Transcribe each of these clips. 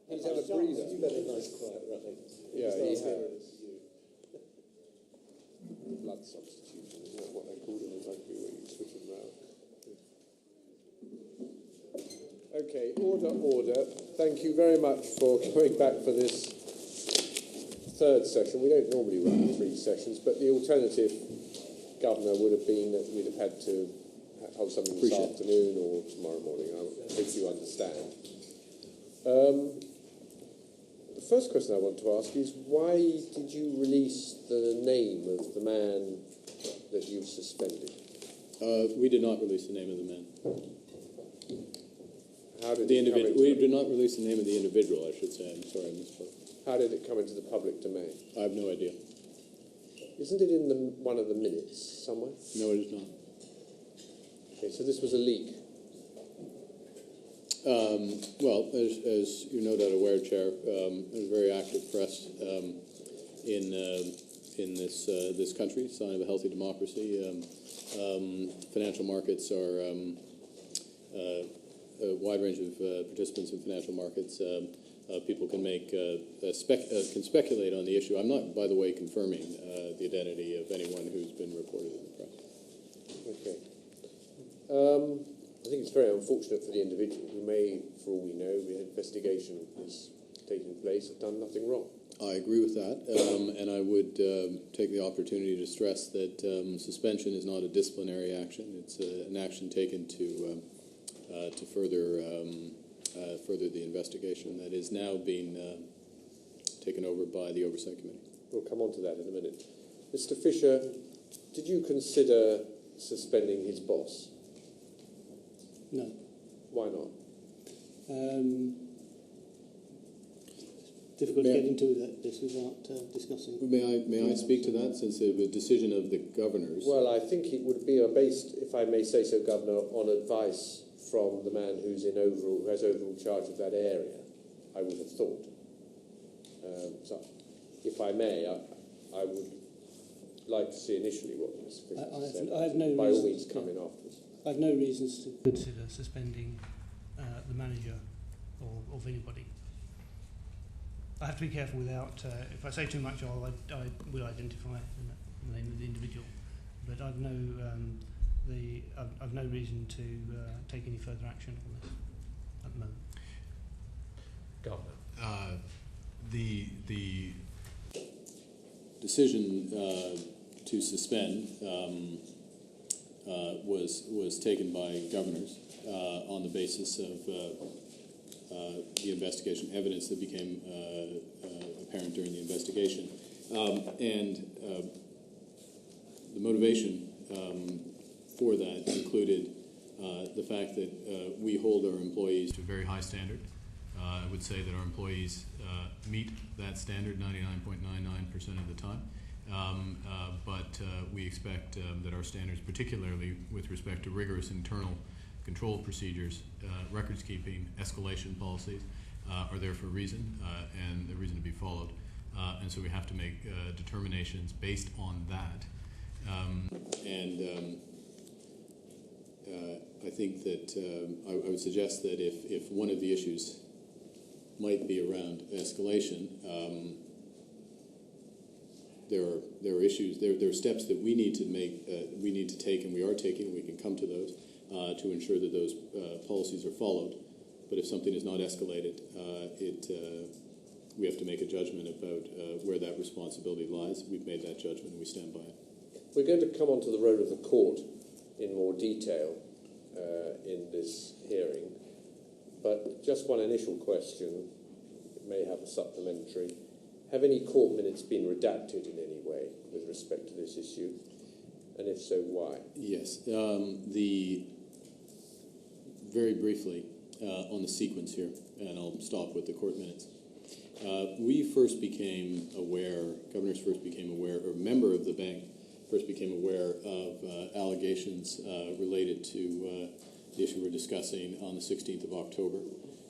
He's had a breather. You've had a nice quiet ride. Yeah, he Just has. ask him. Blood substitution, isn't that what they call it in rugby, where you switch them round? Okay, order. Thank you very much for coming back for this third session. We don't normally run 3 sessions, but the alternative, Governor, would have been that we'd have had to hold something this afternoon or tomorrow morning. I hope you understand. The first question I want to ask is, why did you release the name of the man that you've suspended? We did not release the name of the man. How did The it come individual. We did not release the name of the individual, I should say. I'm sorry, I misspoke. How did it come into the public domain? I have no idea. Isn't it in one of the minutes somewhere? No, it is not. Okay, so this was a leak. Well, as you're no doubt aware, Chair, there's a very active press in this country, sign of a healthy democracy. Financial markets are a wide range of participants in financial markets. People can can speculate on the issue. I'm not, by the way, confirming the identity of anyone who's been reported in the press. Okay. I think it's very unfortunate for the individual who may, for all we know, the investigation is taking place, have done nothing wrong. I agree with that, and I would take the opportunity to stress that suspension is not a disciplinary action. It's an action taken to further the investigation that is now being taken over by the Oversight Committee. We'll come on to that in a minute. Mr. Fisher, did you consider suspending his boss? No. Why not? Difficult to get into this without discussing. May I speak to that, since it was a decision of the governors? Well, I think it would be based, if I may say so, Governor, on advice from the man who has overall charge of that area, I would have thought. So, if I may, I would like to see initially what Mr. Fisher said. I have no by all reasons means, come in afterwards. I have no reasons to consider suspending the manager or of anybody. I have to be careful without, if I say too much, I will identify the name of the individual. But I've no reason to take any further action on this at the moment. Governor. The decision to suspend was taken by governors on the basis of the investigation, evidence that became apparent during the investigation, and the motivation for that included the fact that we hold our employees to a very high standard. I would say that our employees meet that standard 99.99% of the time. But we expect that our standards, particularly with respect to rigorous internal control procedures, records keeping, escalation policies, are there for a reason, and a reason to be followed. And so we have to make determinations based on that. I think that I would suggest that if one of the issues might be around escalation, there are issues, there are steps that we need to take, and we are taking, and we can come to those to ensure that those policies are followed. But if something is not escalated, we have to make a judgment about where that responsibility lies. We've made that judgment, and we stand by it. We're going to come on to the role of the court in more detail in this hearing, but just one initial question, it may have a supplementary. Have any court minutes been redacted in any way with respect to this issue? And if so, why? Yes. Very briefly on the sequence here, and I'll stop with the court minutes. We first became aware, governors first became aware, or a member of the bank first became aware of allegations related to the issue we're discussing on the 16th of October.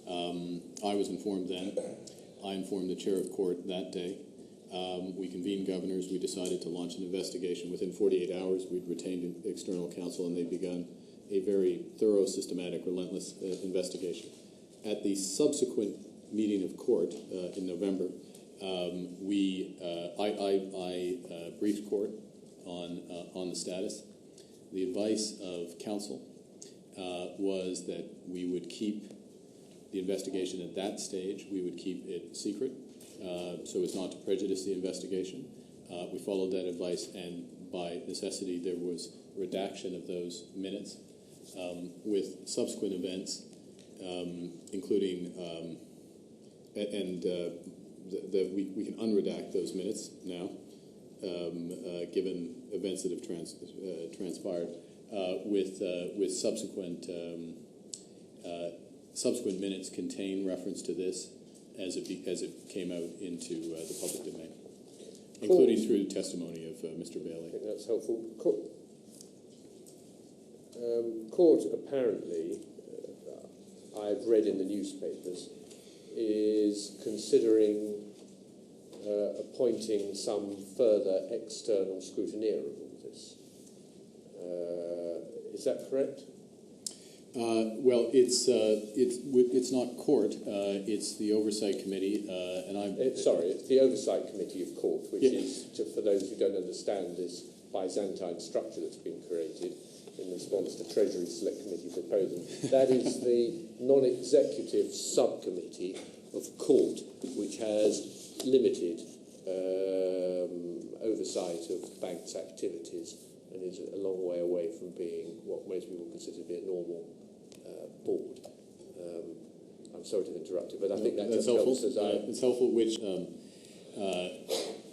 I was informed then. I informed the chair of court that day. We convened governors. We decided to launch an investigation. Within 48 hours, we'd retained an external counsel, and they'd begun a very thorough, systematic, relentless investigation. At the subsequent meeting of court in November, I briefed court on the status. The advice of counsel was that we would keep the investigation at that stage. We would keep it secret, so as not to prejudice the investigation. We followed that advice, and by necessity, there was redaction of those minutes with subsequent events, including we can unredact those minutes now, given events that have transpired, with subsequent minutes contain reference to this as it came out into the public domain, including through the testimony of Mr. Bailey. I think that's helpful. Court apparently, I've read in the newspapers, is considering appointing some further external scrutineer of all this. Is that correct? Well, it's not court. It's the oversight committee, it's the oversight committee of court, which is, for those who don't understand, this Byzantine structure that's been created in response to Treasury Select Committee proposal. That is the non-executive subcommittee of court, which has limited oversight of banks' activities and is a long way away from being what most people consider to be a normal board. I'm sorry to interrupt you, but I think that's helpful. It's helpful. Which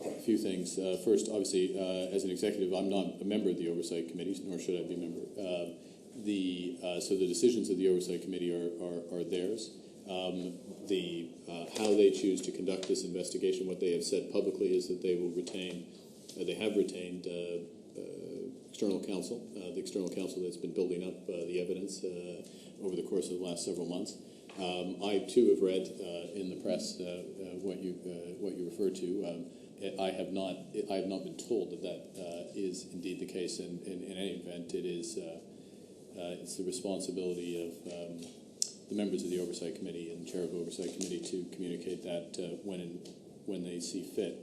a few things. First, obviously, as an executive, I'm not a member of the oversight committee, nor should I be a member. So the decisions of the oversight committee are theirs. How they choose to conduct this investigation, what they have said publicly is that they will retain. They have retained external counsel, the external counsel that's been building up the evidence over the course of the last several months. I too have read in the press what you refer to. I have not been told that is indeed the case. And in any event, it's the responsibility of the members of the oversight committee and chair of the oversight committee to communicate that when they see fit.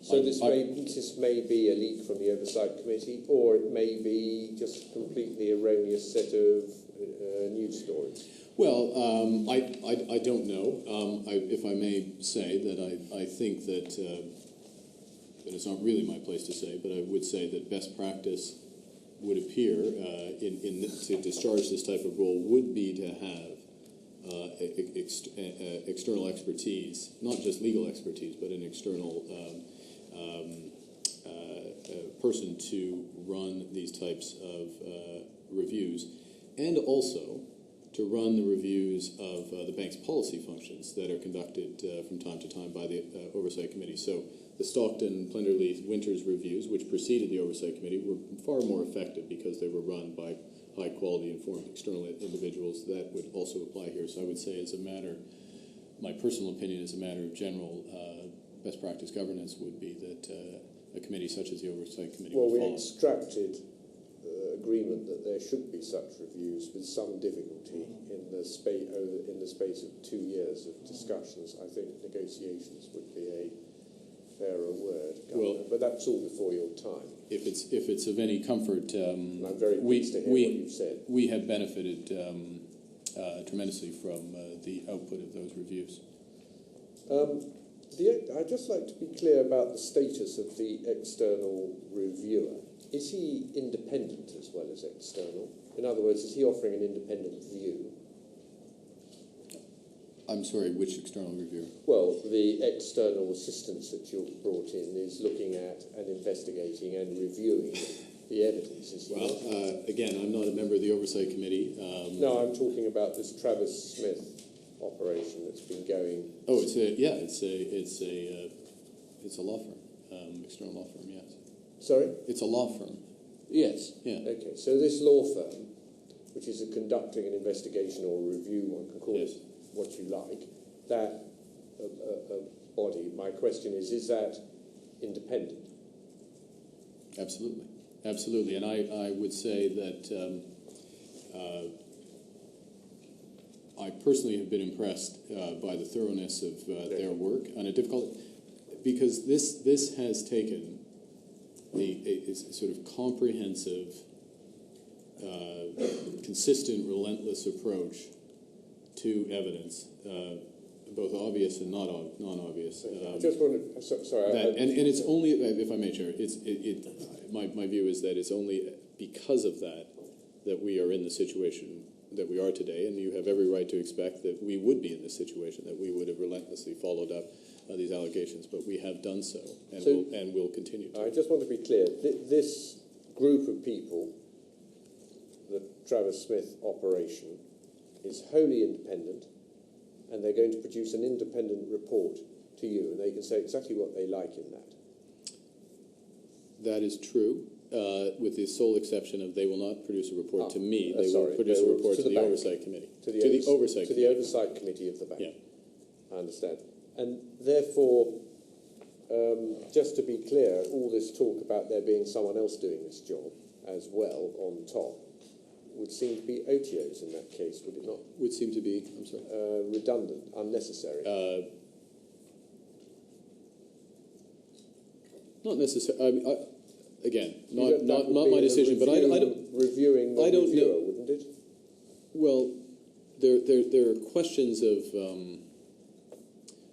So this may be a leak from the oversight committee, or it may be just a completely erroneous set of news stories. Well, I don't know. If I may say that I think that it's not really my place to say, but I would say that best practice would appear to discharge this type of role would be to have external expertise, not just legal expertise, but an external person to run these types of reviews, and also to run the reviews of the bank's policy functions that are conducted from time to time by the oversight committee. So the Stockton, Plenderleith, Winters reviews, which preceded the oversight committee, were far more effective because they were run by high-quality, informed external individuals. That would also apply here. So I would say, my personal opinion as a matter of general best practice governance would be that a committee such as the oversight committee would follow. Well, we extracted agreement that there should be such reviews with some difficulty in the space of 2 years of discussions. I think negotiations would be a fairer word, Governor, but that's all before your time. If it's of any comfort, and I'm very pleased to hear what you've said. We have benefited tremendously from the output of those reviews. I'd just like to be clear about the status of the external reviewer. Is he independent as well as external? In other words, is he offering an independent view? I'm sorry, which external reviewer? Well, the external assistance that you've brought in is looking at and investigating and reviewing the evidence, is he not? Again, I'm not a member of the Oversight Committee. No, I'm talking about this Travis Smith operation that's been going. Oh, it's a law firm, external law firm, yes. Sorry? It's a law firm. Yes. Yeah. Okay, so this law firm, which is conducting an investigation or review, one can call it what you like, that body, my question is that independent? Absolutely. Absolutely. And I would say that I personally have been impressed by the thoroughness of their work on a difficult, because this has taken a sort of comprehensive, consistent, relentless approach to evidence, both obvious and non-obvious. I just wanted, sorry. And it's only, if I may, Chair, my view is that it's only because of that we are in the situation that we are today, and you have every right to expect that we would be in this situation, that we would have relentlessly followed up these allegations, but we have done so, and will continue to. I just want to be clear. This group of people, the Travis Smith operation, is wholly independent, and they're going to produce an independent report to you, and they can say exactly what they like in that. That is true, with the sole exception of they will not produce a report to me. They will produce a report to the bank. Oversight Committee. To the Oversight Committee of the bank. Yeah. I understand. And therefore, just to be clear, all this talk about there being someone else doing this job as well on top would seem to be OTOs in that case, would it not? Would seem to be, I'm sorry? Redundant, unnecessary. Not necessarily. Again, not my decision, but I don't. Reviewing the reviewer, wouldn't it? Well, there are questions of.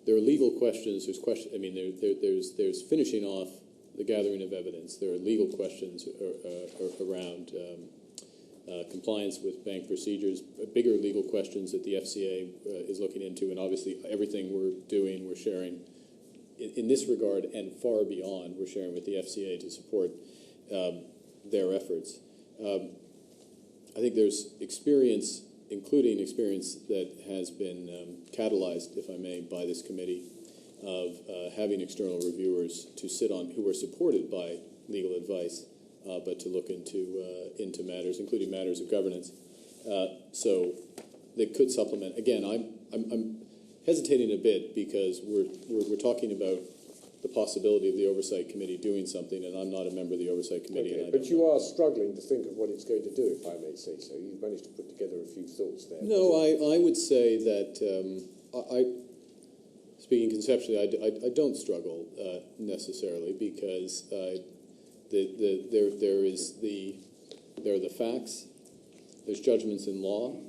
There are legal questions. There's finishing off the gathering of evidence. There are legal questions around compliance with bank procedures. Bigger legal questions that the FCA is looking into, and obviously everything we're doing, we're sharing. In this regard and far beyond, we're sharing with the FCA to support their efforts. I think there's experience, including experience that has been catalyzed, if I may, by this committee, of having external reviewers to sit on who are supported by legal advice, but to look into matters, including matters of governance. So they could supplement. Again, I'm hesitating a bit because we're talking about the possibility of the Oversight Committee doing something, and I'm not a member of the Oversight Committee. Okay, and but you are struggling to think of what it's going to do, if I may say so. You've managed to put together a few thoughts there. No, I would say that, speaking conceptually, I don't struggle necessarily, because there are the facts, there's judgments in law,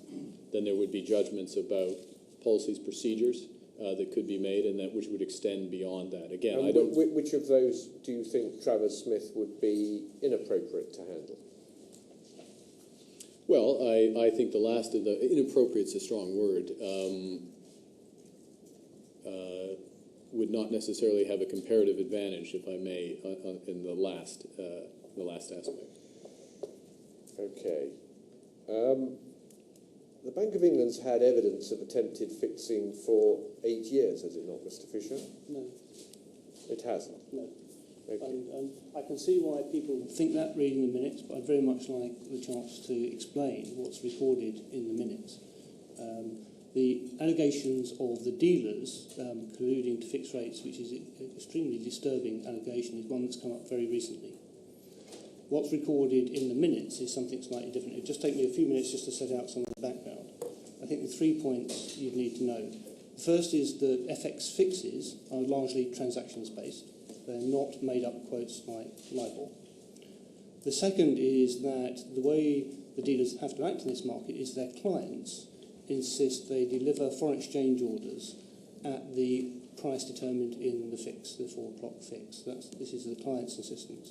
then there would be judgments about policies, procedures that could be made, and that which would extend beyond that. Again, I don't. Which of those do you think Travis Smith would be inappropriate to handle? Well, I think the last of the inappropriate's a strong word. Would not necessarily have a comparative advantage, if I may, in the last aspect. Okay. The Bank of England's had evidence of attempted fixing for 8 years, has it not, Mr. Fisher? No. It hasn't? No. Okay. And I can see why people think that reading the minutes, but I'd very much like the chance to explain what's recorded in the minutes. The allegations of the dealers colluding to fix rates, which is an extremely disturbing allegation, is one that's come up very recently. What's recorded in the minutes is something slightly different. It'll just take me a few minutes just to set out some of the background. I think the 3 points you'd need to know. The first is that FX fixes are largely transactions-based. They're not made-up quotes like LIBOR. The second is that the way the dealers have to act in this market is their clients insist they deliver foreign exchange orders at the price determined in the fix, the forward-block fix. This is the client's insistence.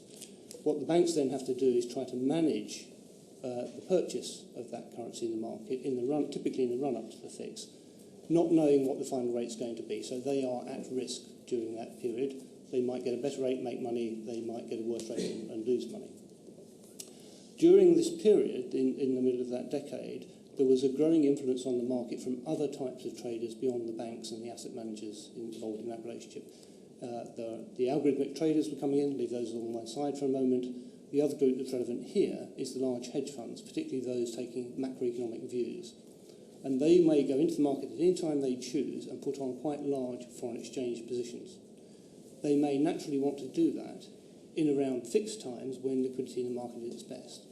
What the banks then have to do is try to manage the purchase of that currency in the market, typically in the run-up to the fix, not knowing what the final rate's going to be. So they are at risk during that period. They might get a better rate, make money. They might get a worse rate and lose money. During this period, in the middle of that decade, there was a growing influence on the market from other types of traders beyond the banks and the asset managers involved in that relationship. The algorithmic traders were coming in, leave those on one side for a moment. The other group that's relevant here is the large hedge funds, particularly those taking macroeconomic views. And they may go into the market at any time they choose and put on quite large foreign exchange positions. They may naturally want to do that in around fixed times when liquidity in the market is its best.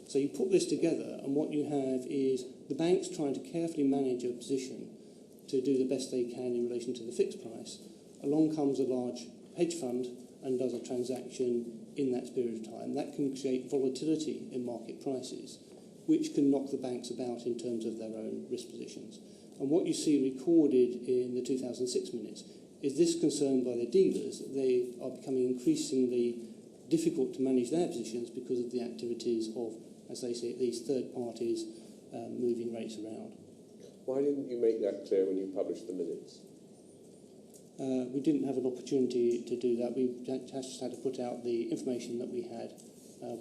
So you put this together, and what you have is the bank's trying to carefully manage a position to do the best they can in relation to the fixed price. Along comes a large hedge fund and does a transaction in that period of time. That can create volatility in market prices, which can knock the banks about in terms of their own risk positions. And what you see recorded in the 2006 minutes is this concern by the dealers that they are becoming increasingly difficult to manage their positions because of the activities of, as they say, these third parties moving rates around. Why didn't you make that clear when you published the minutes? We didn't have an opportunity to do that. We just had to put out the information that we had.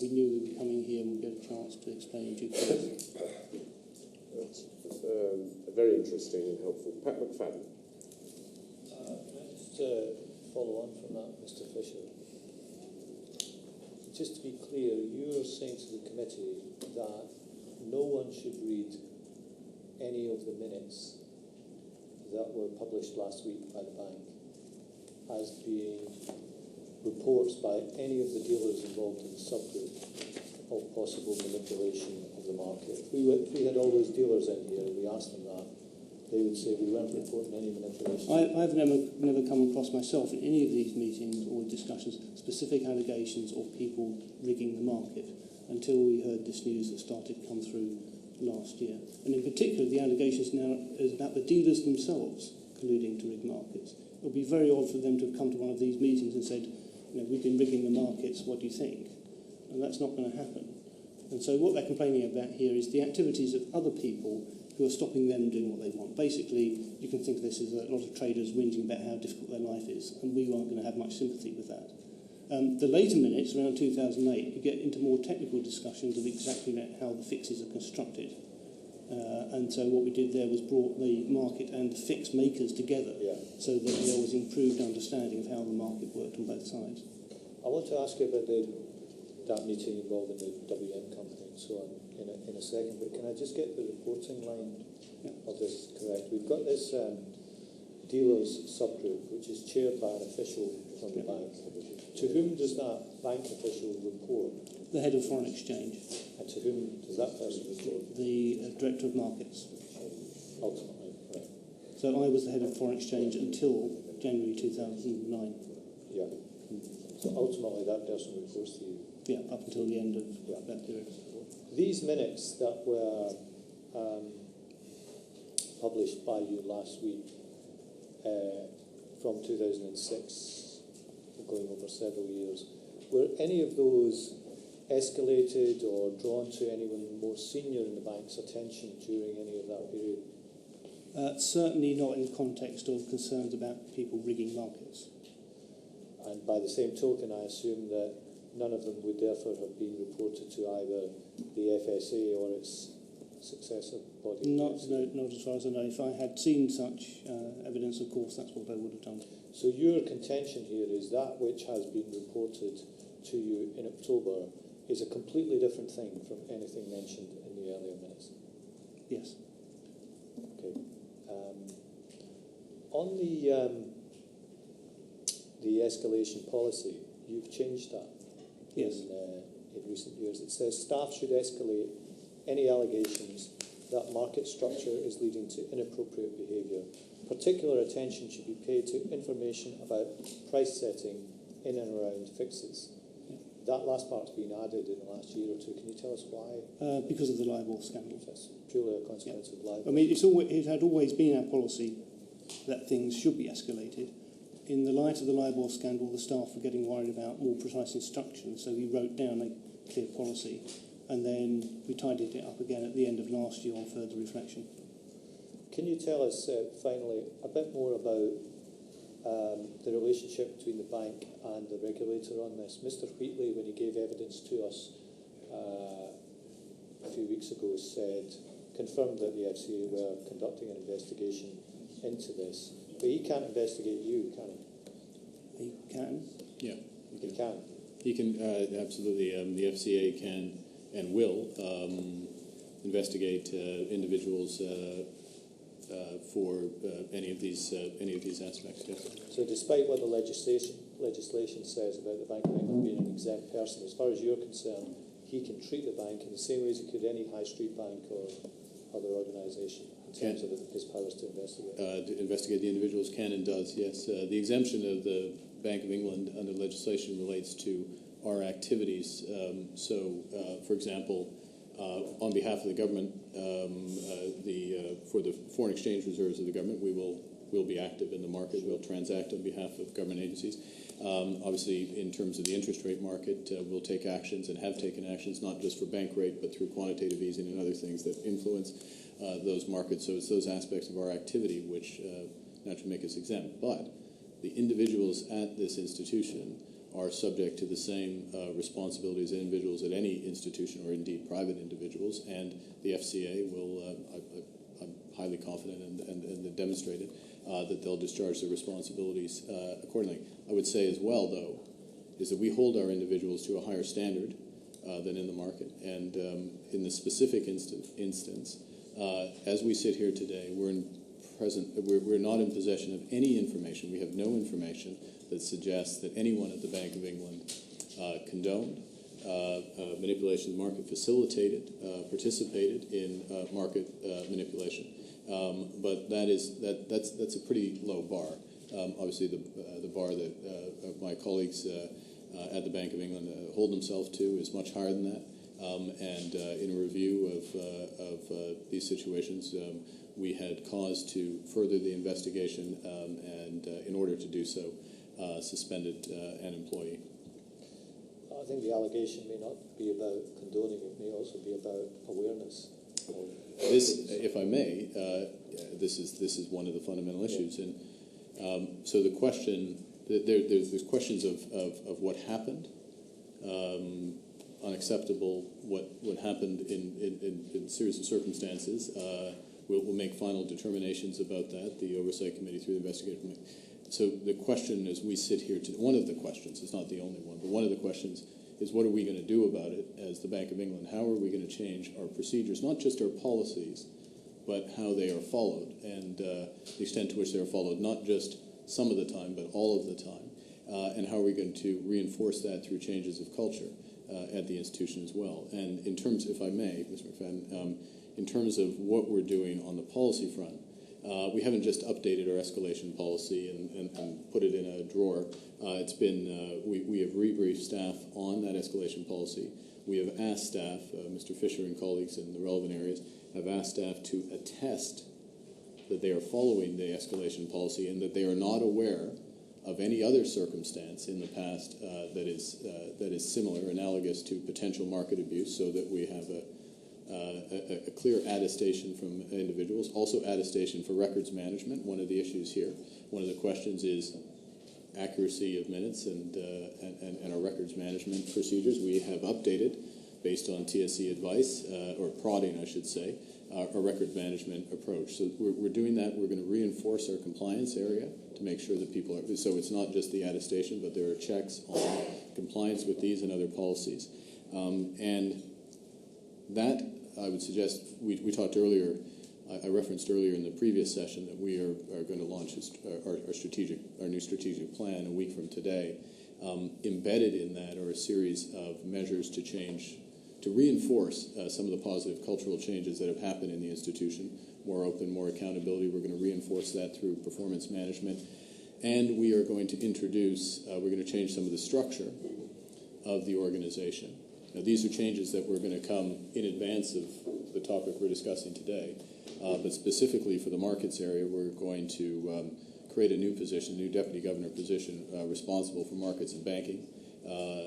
We knew we were coming here and we'd get a chance to explain in due course. That's very interesting and helpful. Pat McFadden. Can I just follow on from that, Mr Fisher? Just to be clear, you are saying to the committee that no one should read any of the minutes that were published last week by the bank as being reports by any of the dealers involved in the subgroup of possible manipulation of the market. If we had all those dealers in here and we asked them that, they would say we weren't reporting any manipulation. I've never come across myself in any of these meetings or discussions specific allegations of people rigging the market until we heard this news that started to come through last year. And in particular, the allegations now is about the dealers themselves colluding to rig markets. It would be very odd for them to have come to one of these meetings and said, we've been rigging the markets, what do you think? And that's not going to happen. And so what they're complaining about here is the activities of other people who are stopping them doing what they want. Basically, you can think of this as a lot of traders whinging about how difficult their life is, and we aren't going to have much sympathy with that. The later minutes, around 2008, you get into more technical discussions of exactly how the fixes are constructed. And so what we did there was brought the market and the fix makers together so that there was improved understanding of how the market worked on both sides. I want to ask you about that meeting involving the WM company and so on in a second, but can I just get the reporting line of this correct? We've got this dealers subgroup, which is chaired by an official from the bank. To whom does that bank official report? The head of foreign exchange. And to whom does that person report? The director of markets. Ultimately, right. So I was the head of foreign exchange until January 2009. Yeah. So ultimately that person reports to you? Yeah, up until the end of that period. These minutes that were published by you last week from 2006, going over several years, were any of those escalated or drawn to anyone more senior in the bank's attention during any of that period? Certainly not in the context of concerns about people rigging markets. And by the same token, I assume that none of them would therefore have been reported to either the FSA or its successor body? Not as far as I know. If I had seen such evidence, of course, that's what I would have done. So your contention here is that which has been reported to you in October is a completely different thing from anything mentioned in the earlier minutes? Yes. Okay. On the escalation policy, you've changed that in recent years. It says staff should escalate any allegations that market structure is leading to inappropriate behaviour. Particular attention should be paid to information about price setting in and around fixes. That last part's been added in the last year or two. Can you tell us why? Because of the LIBOR scandal. That's purely a consequence of LIBOR. I mean, it had always been our policy that things should be escalated. In the light of the LIBOR scandal, the staff were getting worried about more precise instructions, so we wrote down a clear policy, and then we tidied it up again at the end of last year on further reflection. Can you tell us, finally, a bit more about the relationship between the bank and the regulator on this? Mr Wheatley, when he gave evidence to us a few weeks ago, confirmed that the FCA were conducting an investigation into this. But he can't investigate you, can he? He can? Yeah. He can? He can, absolutely. The FCA can and will investigate individuals for any of these aspects. Yes. So despite what the legislation says about the bank being an exempt person, as far as you're concerned, he can treat the bank in the same way as he could any high street bank or other organisation in terms of his powers to investigate? To investigate the individuals can and does, yes. The exemption of the Bank of England under legislation relates to our activities. For example, on behalf of the government, for the foreign exchange reserves of the government, we'll be active in the market. We'll transact on behalf of government agencies. Obviously, in terms of the interest rate market, we'll take actions and have taken actions, not just for bank rate, but through quantitative easing and other things that influence those markets. So it's those aspects of our activity which naturally make us exempt. But the individuals at this institution are subject to the same responsibilities as individuals at any institution, or indeed private individuals, and the FCA will, I'm highly confident and demonstrated, that they'll discharge their responsibilities accordingly. I would say as well, though, is that we hold our individuals to a higher standard than in the market. And in the specific instance, as we sit here today, we're not in possession of any information. We have no information that suggests that anyone at the Bank of England condoned manipulation of the market, facilitated, participated in market manipulation. But that's a pretty low bar. Obviously, the bar that my colleagues at the Bank of England hold themselves to is much higher than that. And in a review of these situations, we had cause to further the investigation, and in order to do so, suspended an employee. I think the allegation may not be about condoning, it may also be about awareness. This, if I may, this is one of the fundamental issues, and so the question, there's questions of what happened, unacceptable, what happened in a series of circumstances. We'll make final determinations about that, the Oversight Committee through the Investigative Committee. So the question as we sit here today, one of the questions, it's not the only one, but one of the questions is what are we going to do about it as the Bank of England? How are we going to change our procedures, not just our policies, but how they are followed, and the extent to which they are followed, not just some of the time, but all of the time, and how are we going to reinforce that through changes of culture at the institution as well. And in terms, if I may, Mr. McFadden, in terms of what we're doing on the policy front, we haven't just updated our escalation policy and put it in a drawer. It's been, we have rebriefed staff on that escalation policy. We have asked staff, Mr. Fisher and colleagues in the relevant areas, have asked staff to attest that they are following the escalation policy and that they are not aware of any other circumstance in the past that is similar, analogous to potential market abuse, so that we have a clear attestation from individuals. Also attestation for records management. One of the issues here, one of the questions is accuracy of minutes and our records management procedures. We have updated, based on TSC advice, or prodding I should say, our record management approach. So we're doing that. We're going to reinforce our compliance area to make sure that people are, so it's not just the attestation, but there are checks on compliance with these and other policies. And that, I would suggest, we talked earlier, I referenced earlier in the previous session that we are going to launch our new strategic plan a week from today. Embedded in that are a series of measures to change, to reinforce some of the positive cultural changes that have happened in the institution. More open, more accountability. We're going to reinforce that through performance management. And we are going to introduce, we're going to change some of the structure of the organization. Now, these are changes that were going to come in advance of the topic we're discussing today. But specifically for the markets area, we're going to create a new position, a new deputy governor position responsible for markets and banking.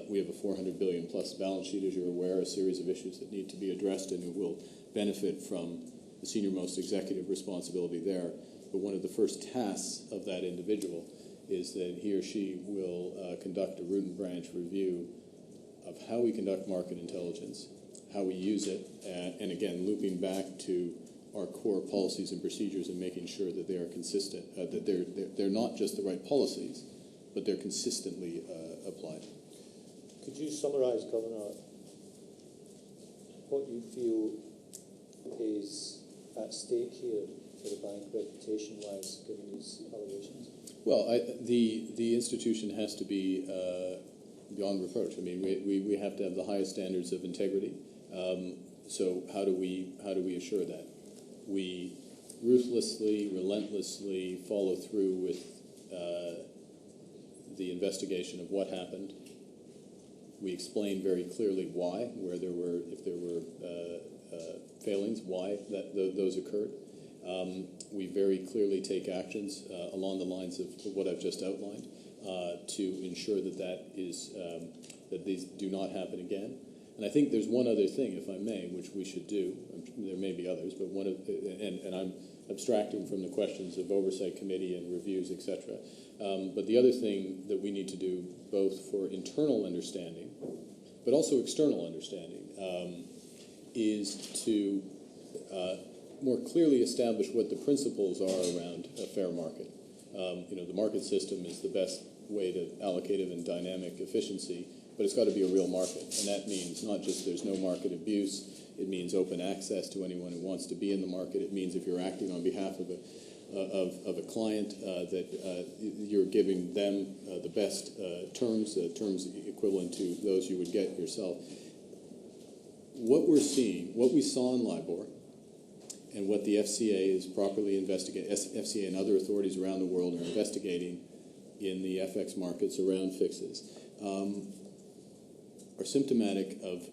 We have a $400 billion plus balance sheet, as you're aware, a series of issues that need to be addressed, and it will benefit from the senior-most executive responsibility there. But one of the first tasks of that individual is that he or she will conduct a root and branch review of how we conduct market intelligence, how we use it, and again, looping back to our core policies and procedures and making sure that they are consistent, that they're not just the right policies, but they're consistently applied. Could you summarise, Governor, what you feel is at stake here for the bank reputation-wise, given these allegations? Well, the institution has to be beyond reproach. I mean, we have to have the highest standards of integrity. So how do we assure that? we ruthlessly, relentlessly follow through with the investigation of what happened. We explain very clearly why, if there were failings, why those occurred. We very clearly take actions along the lines of what I've just outlined to ensure that these do not happen again. And I think there's one other thing, if I may, which we should do. There may be others, but and I'm abstracting from the questions of oversight committee and reviews, etc. But the other thing that we need to do, both for internal understanding, but also external understanding, is to more clearly establish what the principles are around a fair market. The market system is the best way to allocate it in dynamic efficiency, but it's got to be a real market. And that means not just there's no market abuse, it means open access to anyone who wants to be in the market. It means if you're acting on behalf of a client, that you're giving them the best terms equivalent to those you would get yourself. What we're seeing, what we saw in LIBOR, and what the FCA is properly investigating, FCA and other authorities around the world are investigating in the FX markets around fixes, are symptomatic of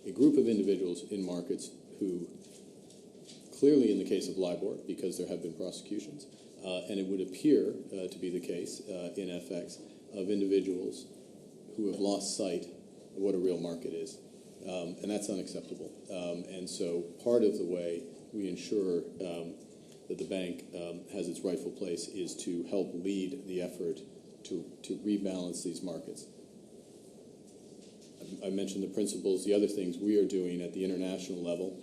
a group of individuals in markets who, clearly in the case of LIBOR, because there have been prosecutions, and it would appear to be the case in FX, of individuals who have lost sight of what a real market is. And that's unacceptable. And so part of the way we ensure that the bank has its rightful place is to help lead the effort to rebalance these markets. I mentioned the principles. The other things we are doing at the international level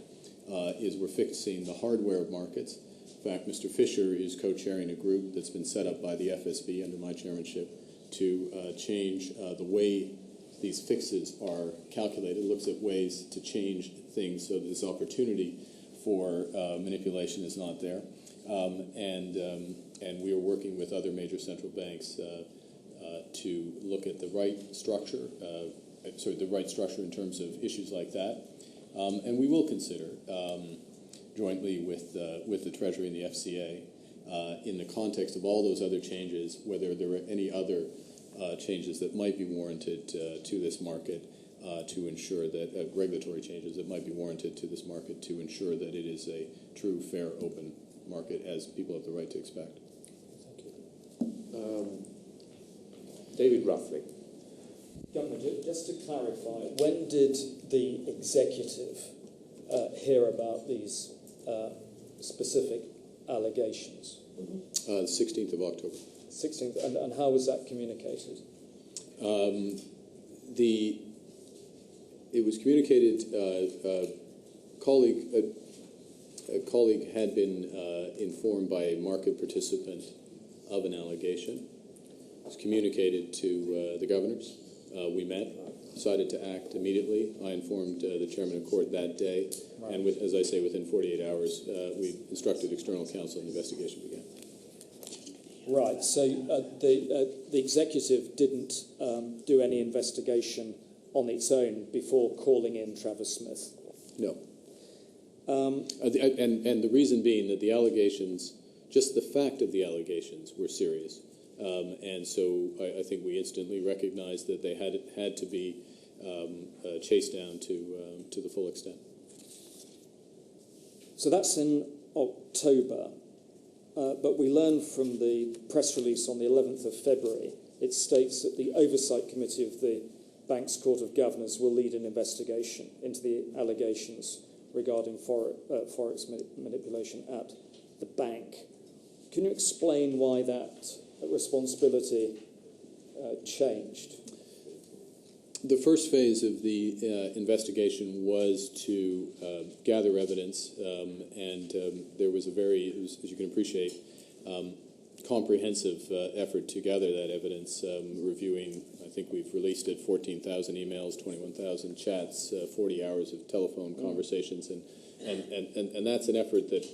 is we're fixing the hardware of markets. In fact, Mr. Fisher is co-chairing a group that's been set up by the FSB under my chairmanship to change the way these fixes are calculated, looks at ways to change things so that this opportunity for manipulation is not there. And we are working with other major central banks to look at the right structure, in terms of issues like that. And we will consider, jointly with the Treasury and the FCA, in the context of all those other changes, whether there are any other changes that might be warranted to this market to ensure that regulatory changes that might be warranted to this market to ensure that it is a true, fair, open market as people have the right to expect. Thank you. David Ruffley. Governor, just to clarify, when did the executive hear about these specific allegations? 16th of October. 16th, and how was that communicated? It was communicated. A colleague had been informed by a market participant of an allegation. It was communicated to the governors. We met, decided to act immediately. I informed the chairman of court that day, right. And as I say, within 48 hours, we instructed external counsel and the investigation began. Right, so the executive didn't do any investigation on its own before calling in Travis Smith? No. And the reason being that the allegations, just the fact of the allegations, were serious. And so I think we instantly recognized that they had to be chased down to the full extent. So that's in October. But we learned from the press release on the 11th of February, it states that the Oversight Committee of the Bank's Court of Governors will lead an investigation into the allegations regarding forex manipulation at the bank. Can you explain why that responsibility changed? The first phase of the investigation was to gather evidence, and there was as you can appreciate, comprehensive effort to gather that evidence, reviewing, I think we've released it, 14,000 emails, 21,000 chats, 40 hours of telephone conversations, and that's an effort that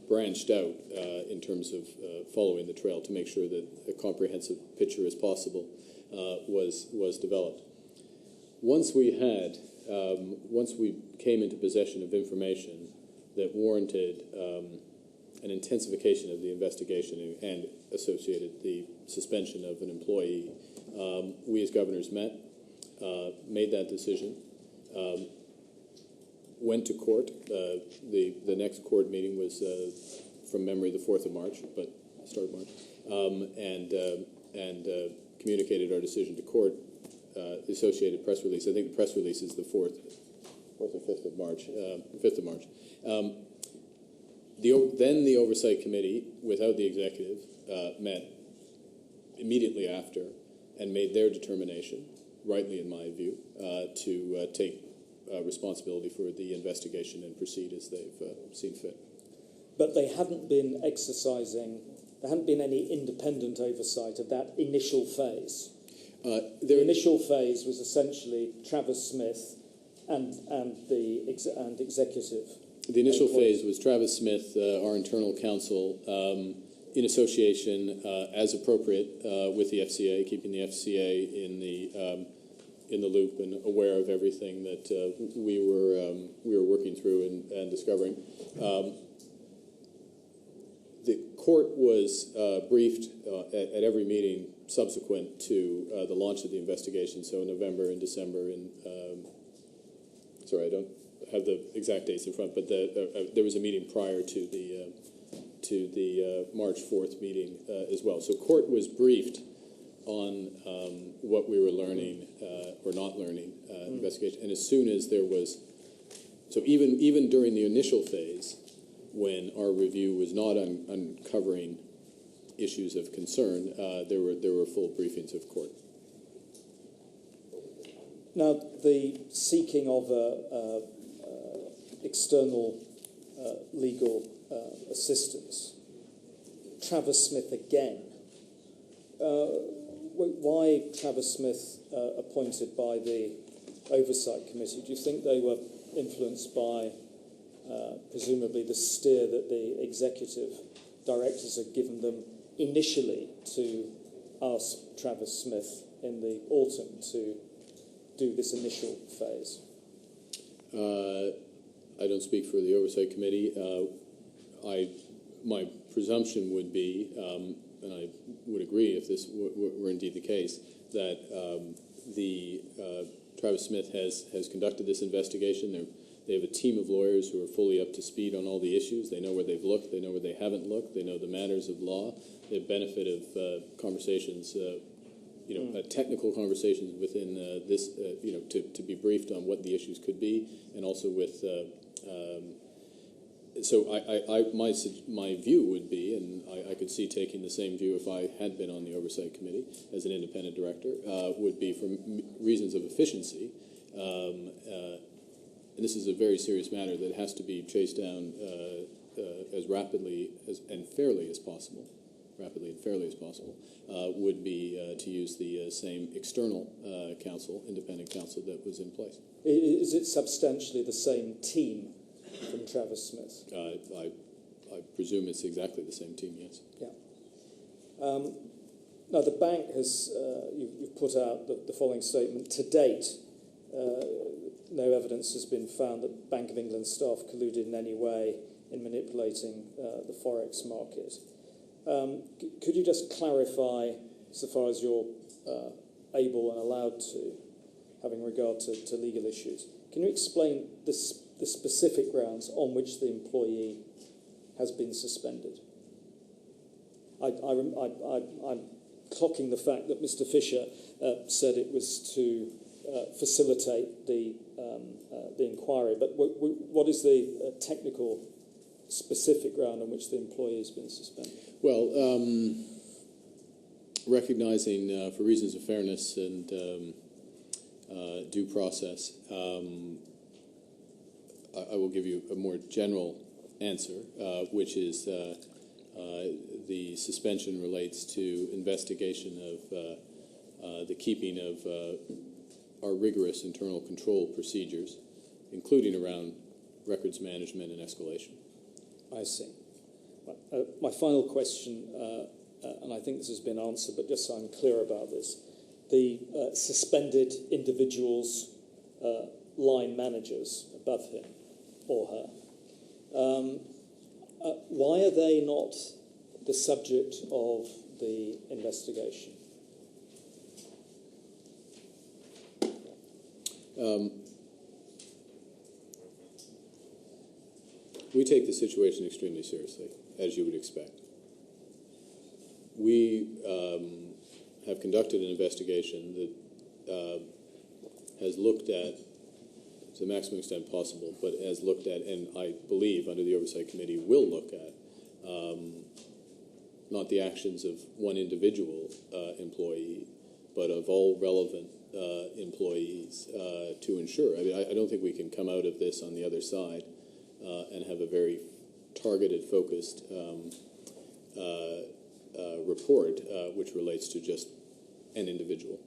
branched out in terms of following the trail to make sure that a comprehensive picture as possible was developed. Once we came into possession of information that warranted an intensification of the investigation and associated the suspension of an employee. We as governors met, made that decision, went to court. The next court meeting was, from memory, the 4th of March, but start of March, and communicated our decision to court. The associated press release, I think the press release is the 4th or 5th of March, 5th of March. Then the Oversight Committee, without the executive, met immediately after and made their determination, rightly in my view, to take responsibility for the investigation and proceed as they've seen fit. But they hadn't been exercising, there hadn't been any independent oversight of that initial phase. The initial phase was essentially Travis Smith and executive. The initial phase was Travis Smith, our internal counsel, in association as appropriate with the FCA, keeping the FCA in the loop and aware of everything that we were working through and discovering. The court was briefed at every meeting subsequent to the launch of the investigation, so in November and December. And sorry, I don't have the exact dates in front, but there was a meeting prior to the March 4th meeting as well. So court was briefed on what we were learning or not learning investigation, and as soon as there was, so even during the initial phase, when our review was not uncovering issues of concern, there were full briefings of court. Now, the seeking of external legal assistance, Travis Smith again. Why Travis Smith appointed by the Oversight Committee? Do you think they were influenced by presumably the steer that the executive directors had given them initially to ask Travis Smith in the autumn to do this initial phase? I don't speak for the Oversight Committee. My presumption would be, and I would agree if this were indeed the case, that Travis Smith has conducted this investigation. They have a team of lawyers who are fully up to speed on all the issues. They know where they've looked. They know where they haven't looked. They know the matters of law. They have benefit of conversations, technical conversations within this, to be briefed on what the issues could be, and also with. So my view would be, and I could see taking the same view if I had been on the Oversight Committee as an independent director, would be for reasons of efficiency. And this is a very serious matter that has to be chased down as rapidly and fairly as possible. Would be to use the same external independent counsel that was in place. Is it substantially the same team from Travis Smith? I presume it's exactly the same team, yes. Yeah. Now, the bank has, you've put out the following statement. To date, no evidence has been found that Bank of England staff colluded in any way in manipulating the Forex market. Could you just clarify, so far as you're able and allowed to, having regard to legal issues, can you explain the specific grounds on which the employee has been suspended? I'm clocking the fact that Mr. Fisher said it was to facilitate the inquiry, but what is the technical specific ground on which the employee has been suspended? Well, recognizing for reasons of fairness and due process, I will give you a more general answer, which is the suspension relates to investigation of the keeping of our rigorous internal control procedures, including around records management and escalation. I see. My final question, and I think this has been answered, but just so I'm clear about this, the suspended individuals, line managers above him or her, Why are they not the subject of the investigation? We take the situation extremely seriously, as you would expect. We have conducted an investigation that has looked at, to the maximum extent possible, but has looked at, and I believe under the Oversight Committee will look at, not the actions of one individual employee, but of all relevant employees to ensure. I mean, I don't think we can come out of this on the other side and have a very targeted, focused report which relates to just an individual.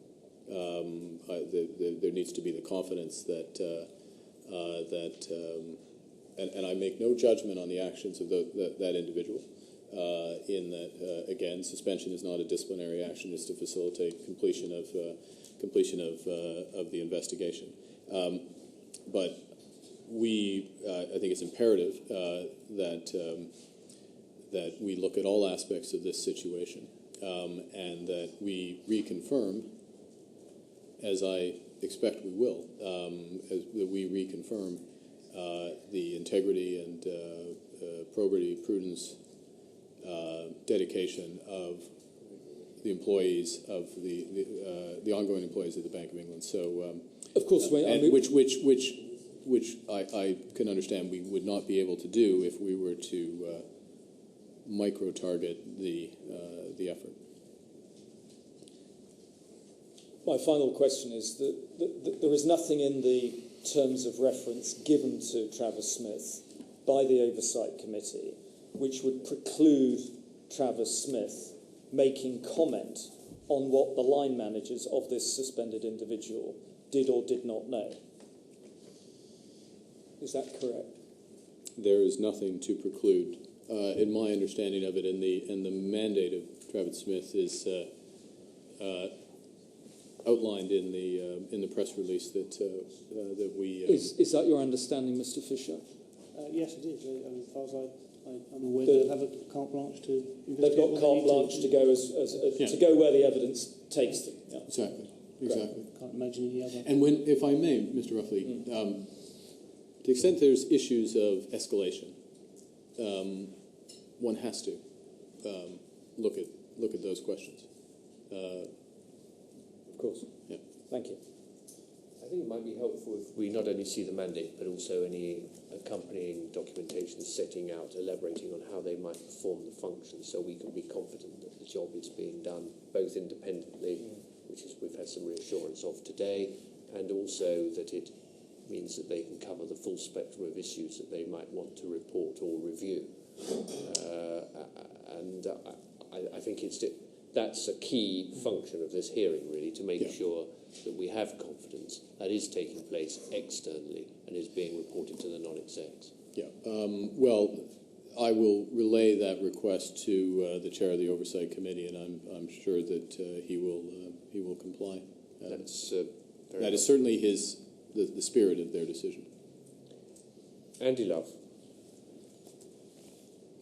There needs to be the confidence that and I make no judgment on the actions of that individual. In that, again, suspension is not a disciplinary action; it's to facilitate completion of the investigation. But I think it's imperative that we look at all aspects of this situation and that we reconfirm, as I expect we will, that we reconfirm the integrity and probity, prudence, dedication of the employees of the ongoing employees of the Bank of England. So, of course, which I can understand we would not be able to do if we were to micro-target the effort. My final question is that there is nothing in the terms of reference given to Travis Smith by the Oversight Committee which would preclude Travis Smith making comment on what the line managers of this suspended individual did or did not know. Is that correct? There is nothing to preclude, in my understanding of it, and the mandate of Travis Smith is outlined in the press release that we. Is that your understanding, Mr. Fisher? Yes, it is. As far as I'm aware, they have a carte blanche to investigate. They've got carte blanche to go to go where the evidence takes them. Yeah. Exactly. Can't imagine any other. And if I may, Mr. Ruffley, to the extent there's issues of escalation, one has to look at those questions. Of course. Yeah. Thank you. I think it might be helpful if we not only see the mandate, but also any accompanying documentation setting out, elaborating on how they might perform the function, so we can be confident that the job is being done both independently, which is we've had some reassurance of today, and also that it means that they can cover the full spectrum of issues that they might want to report or review. I think that's a key function of this hearing, really, to make sure that we have confidence that is taking place externally and is being reported to the non-execs. Yeah. Well, I will relay that request to the chair of the Oversight Committee, and I'm sure that he will comply. That is certainly the spirit of their decision. Andy Love.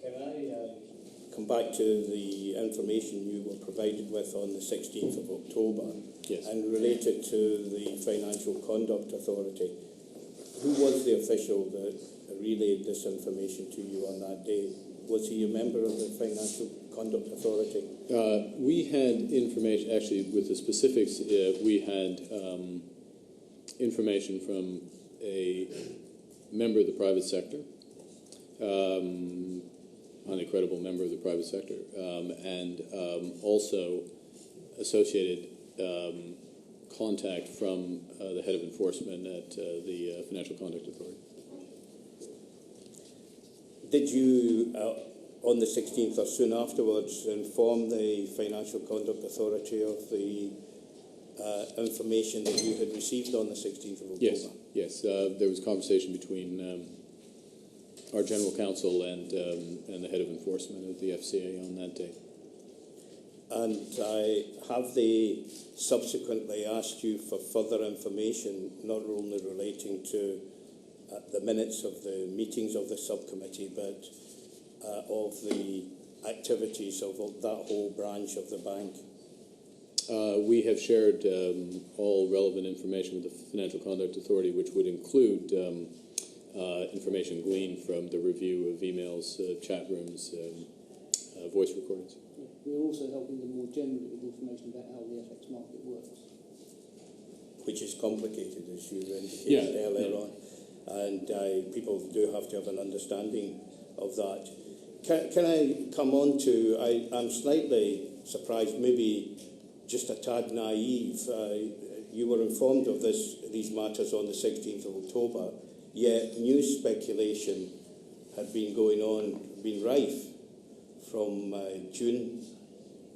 Can I come back to the information you were provided with on the 16th of October? Yes. And relate it to the Financial Conduct Authority? Who was the official that relayed this information to you on that day? Was he a member of the Financial Conduct Authority? We had information, actually, with the specifics, we had information from a member of the private sector, an incredible member of the private sector, and also associated contact from the head of enforcement at the Financial Conduct Authority. Did you, on the 16th or soon afterwards, inform the Financial Conduct Authority of the information that you had received on the 16th of October? Yes. There was conversation between our General Counsel and the head of enforcement of the FCA on that day. And have they subsequently asked you for further information, not only relating to the minutes of the meetings of the subcommittee, but of the activities of that whole branch of the bank? We have shared all relevant information with the Financial Conduct Authority, which would include information gleaned from the review of emails, chat rooms, voice recordings. We're also helping them more generally with information about how the FX market works. Which is complicated, as you indicated earlier on. And people do have to have an understanding of that. Can I come on to, I'm slightly surprised, maybe just a tad naive. You were informed of these matters on the 16th of October, yet news speculation had been going on, been rife from June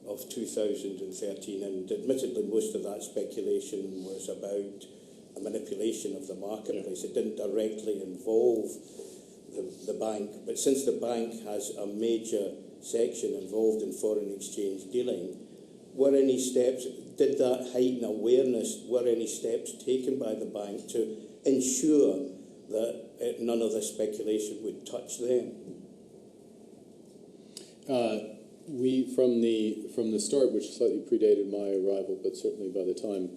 of 2013, and admittedly most of that speculation was about a manipulation of the marketplace. It didn't directly involve the bank, but since the bank has a major section involved in foreign exchange dealing, were any steps, did that heighten awareness, were any steps taken by the bank to ensure that none of the speculation would touch them? We, from the start, which slightly predated my arrival, but certainly by the time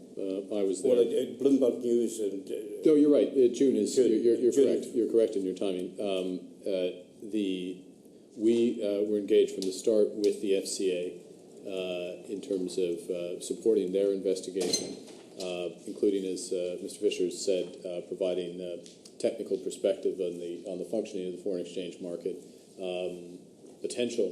I was there. Well, Bloomberg News and... no, you're right. June is... June. You're June. correct. You're correct in your timing. We were engaged from the start with the FCA in terms of supporting their investigation, including, as Mr. Fisher said, providing technical perspective on the functioning of the foreign exchange market, potential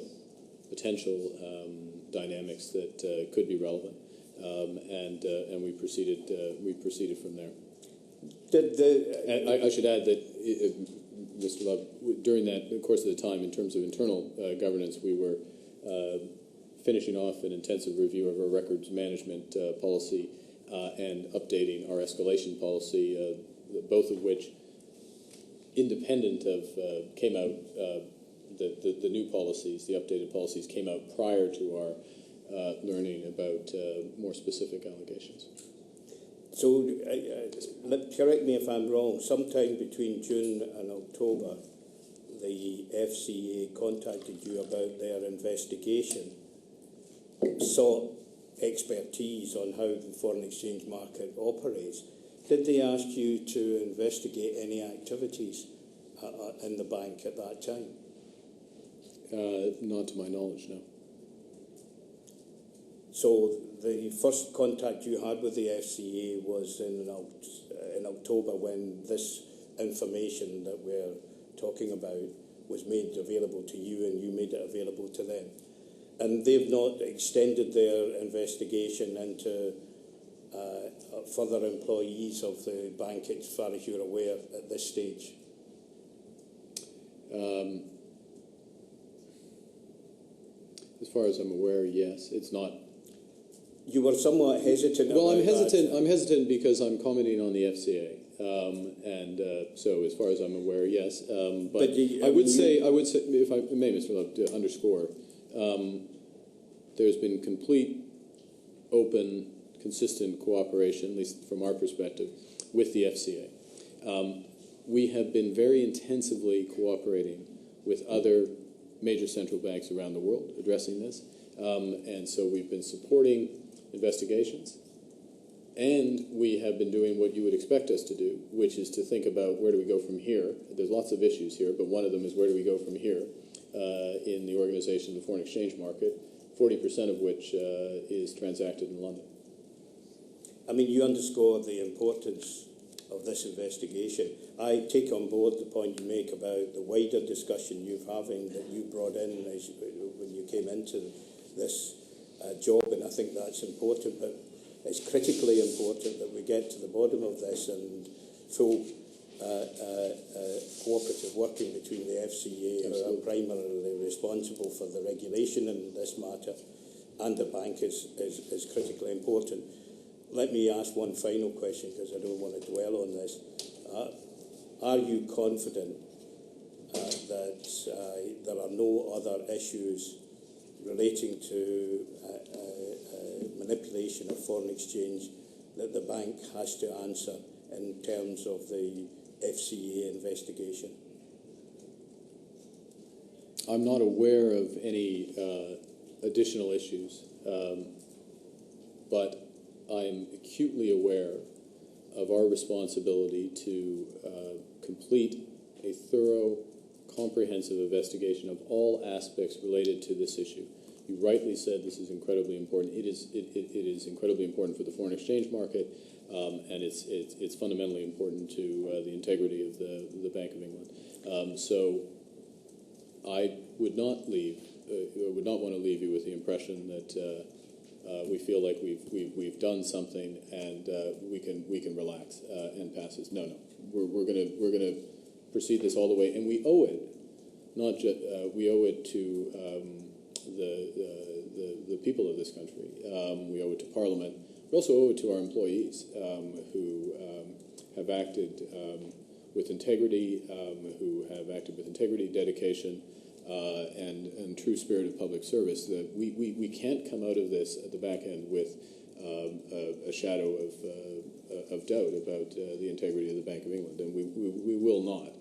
dynamics that could be relevant, and we proceeded from there. I should add that, Mr. Love, during the course of the time, in terms of internal governance, we were finishing off an intensive review of our records management policy and updating our escalation policy, both of which, independent of, came out. The new policies, the updated policies, came out prior to our learning about more specific allegations. So, correct me if I'm wrong, sometime between June and October, the FCA contacted you about their investigation, sought expertise on how the foreign exchange market operates. Did they ask you to investigate any activities in the bank at that time? Not to my knowledge, no. So the first contact you had with the FCA was in October, when this information that we're talking about was made available to you, and you made it available to them. And they've not extended their investigation into further employees of the bank, as far as you're aware, at this stage? As far as I'm aware, yes. It's not. You were somewhat hesitant. Well, I'm hesitant. That. I'm hesitant because I'm commenting on the FCA, so as far as I'm aware, yes. But I would say, if I may, Mr. Love, to underscore, there's been complete, open, consistent cooperation, at least from our perspective, with the FCA. We have been very intensively cooperating with other major central banks around the world addressing this, and so we've been supporting investigations, and we have been doing what you would expect us to do, which is to think about where do we go from here. There's lots of issues here, but one of them is where do we go from here in the organization of the foreign exchange market, 40% of which is transacted in London. I mean, you underscore the importance of this investigation. I take on board the point you make about the wider discussion you're having, that you brought in when you came into this job, and I think that's important, but it's critically important that we get to the bottom of this, and full cooperative working between the FCA, who are primarily responsible for the regulation in this matter, and the bank is critically important. Let me ask one final question, because I don't want to dwell on this. Are you confident that there are no other issues relating to manipulation of foreign exchange that the bank has to answer in terms of the FCA investigation? I'm not aware of any additional issues, but I'm acutely aware of our responsibility to complete a thorough, comprehensive investigation of all aspects related to this issue. You rightly said this is incredibly important. It is incredibly important for the foreign exchange market, and it's fundamentally important to the integrity of the Bank of England. So I would not want to leave you with the impression that we feel like we've done something and we can relax and pass this. No, we're gonna proceed this all the way, and we owe it. Not just we owe it to the people of this country. We owe it to Parliament. We also owe it to our employees who have acted with integrity, dedication, and true spirit of public service. That we can't come out of this at the back end with a shadow of doubt about the integrity of the Bank of England, and we will not.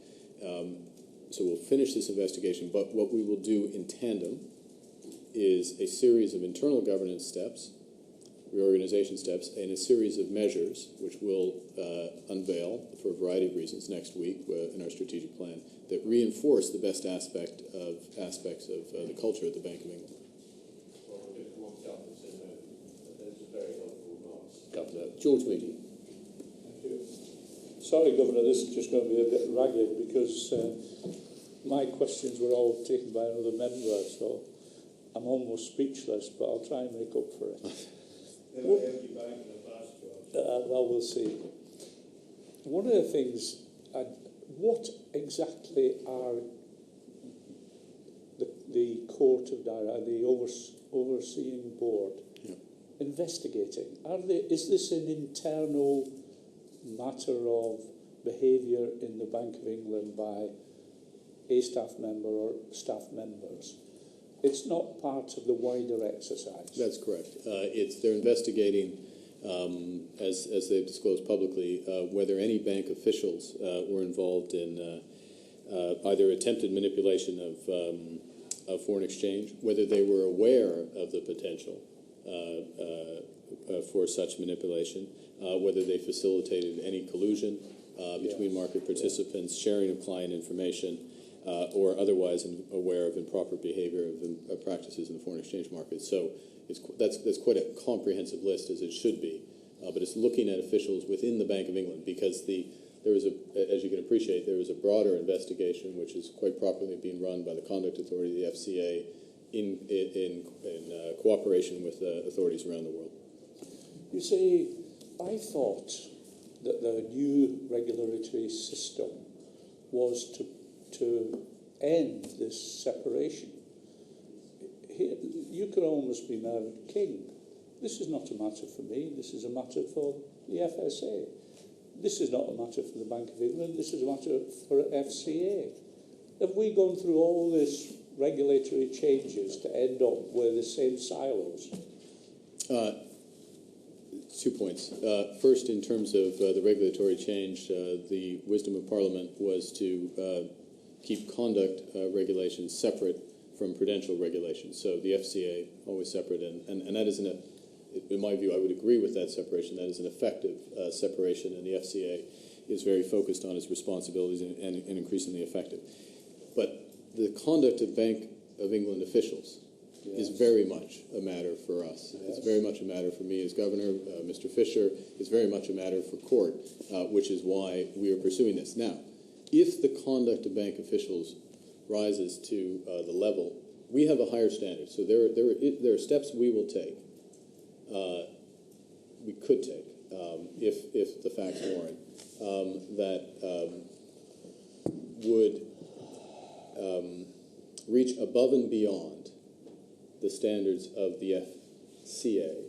So we'll finish this investigation, but what we will do in tandem is a series of internal governance steps, reorganization steps, and a series of measures which we'll unveil for a variety of reasons next week in our strategic plan that reinforce the best aspects of the culture of the Bank of England. Well, we'll just come on to that. Those are very helpful remarks. Governor George Moody. Sorry, Governor, this is just going to be a bit ragged because my questions were all taken by another member, so I'm almost speechless, but I'll try and make up for it. Well, we'll see. One of the things, what exactly are the court of the overseeing board investigating? Is this an internal matter of behaviour in the Bank of England by a staff member or staff members? It's not part of the wider exercise. That's correct. They're investigating, as they've disclosed publicly, whether any bank officials were involved in either attempted manipulation of foreign exchange, whether they were aware of the potential for such manipulation, whether they facilitated any collusion between market participants, sharing of client information, or otherwise aware of improper behavior of practices in the foreign exchange market. So that's quite a comprehensive list, as it should be. But it's looking at officials within the Bank of England because there was as you can appreciate, there was a broader investigation which is quite properly being run by the Conduct Authority, the FCA, in cooperation with authorities around the world. You see, I thought that the new regulatory system was to end this separation. You could almost be married king. This is not a matter for me. This is a matter for the FSA. This is not a matter for the Bank of England. This is a matter for FCA. Have we gone through all this regulatory changes to end up with the same silos? 2 points. First, in terms of the regulatory change, the wisdom of Parliament was to keep conduct regulations separate from prudential regulations. So the FCA always separate, and that is in my view, I would agree with that separation. That is an effective separation, and the FCA is very focused on its responsibilities and increasingly effective. But the conduct of Bank of England officials is very much a matter for us. Yes. It's very much a matter for me as Governor, Mr. Fisher. It's very much a matter for court, which is why we are pursuing this. Now, if the conduct of bank officials rises to the level, we have a higher standard. So there are steps we will take, we could take, if the facts warrant, that would reach above and beyond the standards of the FCA,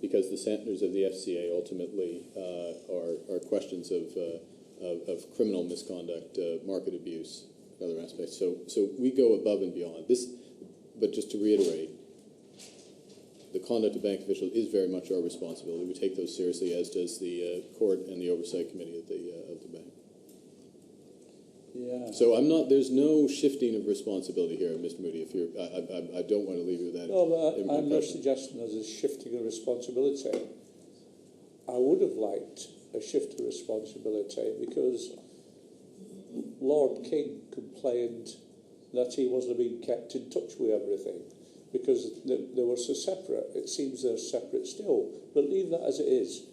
because the standards of the FCA ultimately are questions of criminal misconduct, market abuse, other aspects. So we go above and beyond this. But just to reiterate, the conduct of bank officials is very much our responsibility. We take those seriously, as does the court and the oversight committee of the bank. Yeah. So I'm not. There's no shifting of responsibility here, Mr. Moody. If you're, I don't want to leave you with that. No, but I'm not impression. suggesting there's a shifting of responsibility. I would have liked a shift of responsibility because Lord King complained that he wasn't being kept in touch with everything because they were so separate. It seems they're separate still, but leave that as it is.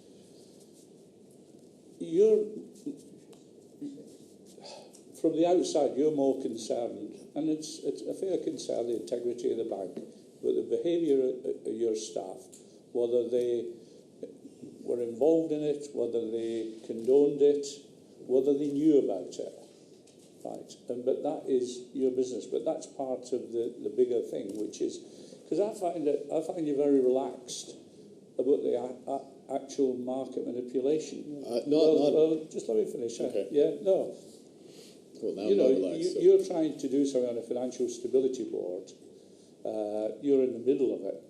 From the outside, you're more concerned, and it's a fair concern, the integrity of the bank, but the behaviour of your staff, whether they were involved in it, whether they condoned it, whether they knew about it, right? But that is your business. But that's part of the bigger thing, which is because I find you very relaxed about the actual market manipulation. Just let me finish. Okay. Yeah, no. Well, now You know, relaxed, you're trying to do something on a financial stability board. You're in the middle of it,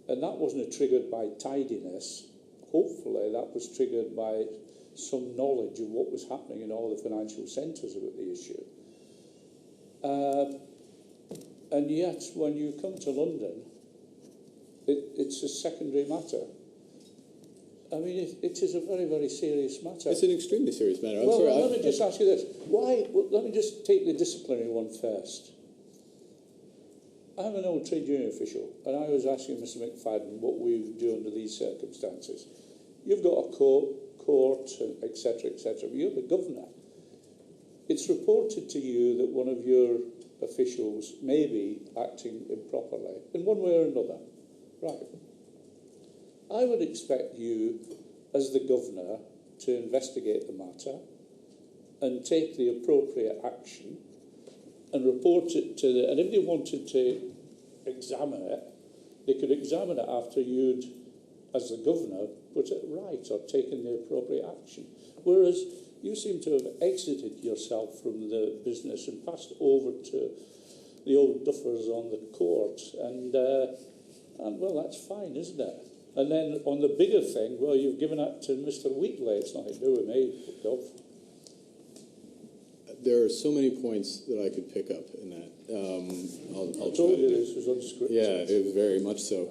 and that wasn't triggered by tidiness. Hopefully, that was triggered by some knowledge of what was happening in all the financial centres about the issue. And yet, when you come to London, it's a secondary matter. I mean, it is a very, very serious matter. It's an extremely serious matter. I'm Well, sorry. let me just ask you this. Why? Well, let me just take the disciplinary one first. I'm an old trade union official, and I was asking Mr McFadden what we would do under these circumstances. You've got a court, etc., etc., but you're the governor. It's reported to you that one of your officials may be acting improperly in one way or another. Right. I would expect you, as the governor, to investigate the matter and take the appropriate action and report it to the... And if they wanted to examine it, they could examine it after you'd, as the governor, put it right or taken the appropriate action. Whereas you seem to have exited yourself from the business and passed over to the old duffers on the court. And well, that's fine, isn't it? And then on the bigger thing, well, you've given that to Mr Wheatley. It's nothing to do with me, Gov. There are so many points that I could pick up in that. I'll I told try to you do. this was unscripted. Yeah, it was very much so.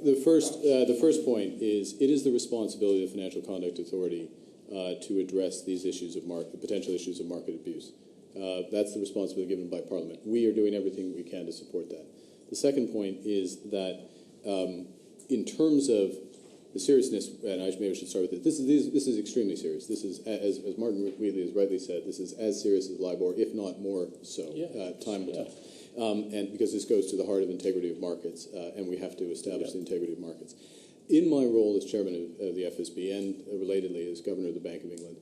The first point is it is the responsibility of the Financial Conduct Authority to address these issues of potential issues of market abuse. That's the responsibility given by Parliament. We are doing everything we can to support that. The second point is that in terms of the seriousness, and maybe I should start with this. This is extremely serious. This is, as Martin Wheatley has rightly said, this is as serious as LIBOR, if not more so. Time will tell. And because this goes to the heart of integrity of markets, and we have to establish the integrity of markets. In my role as chairman of the FSB and relatedly as governor of the Bank of England,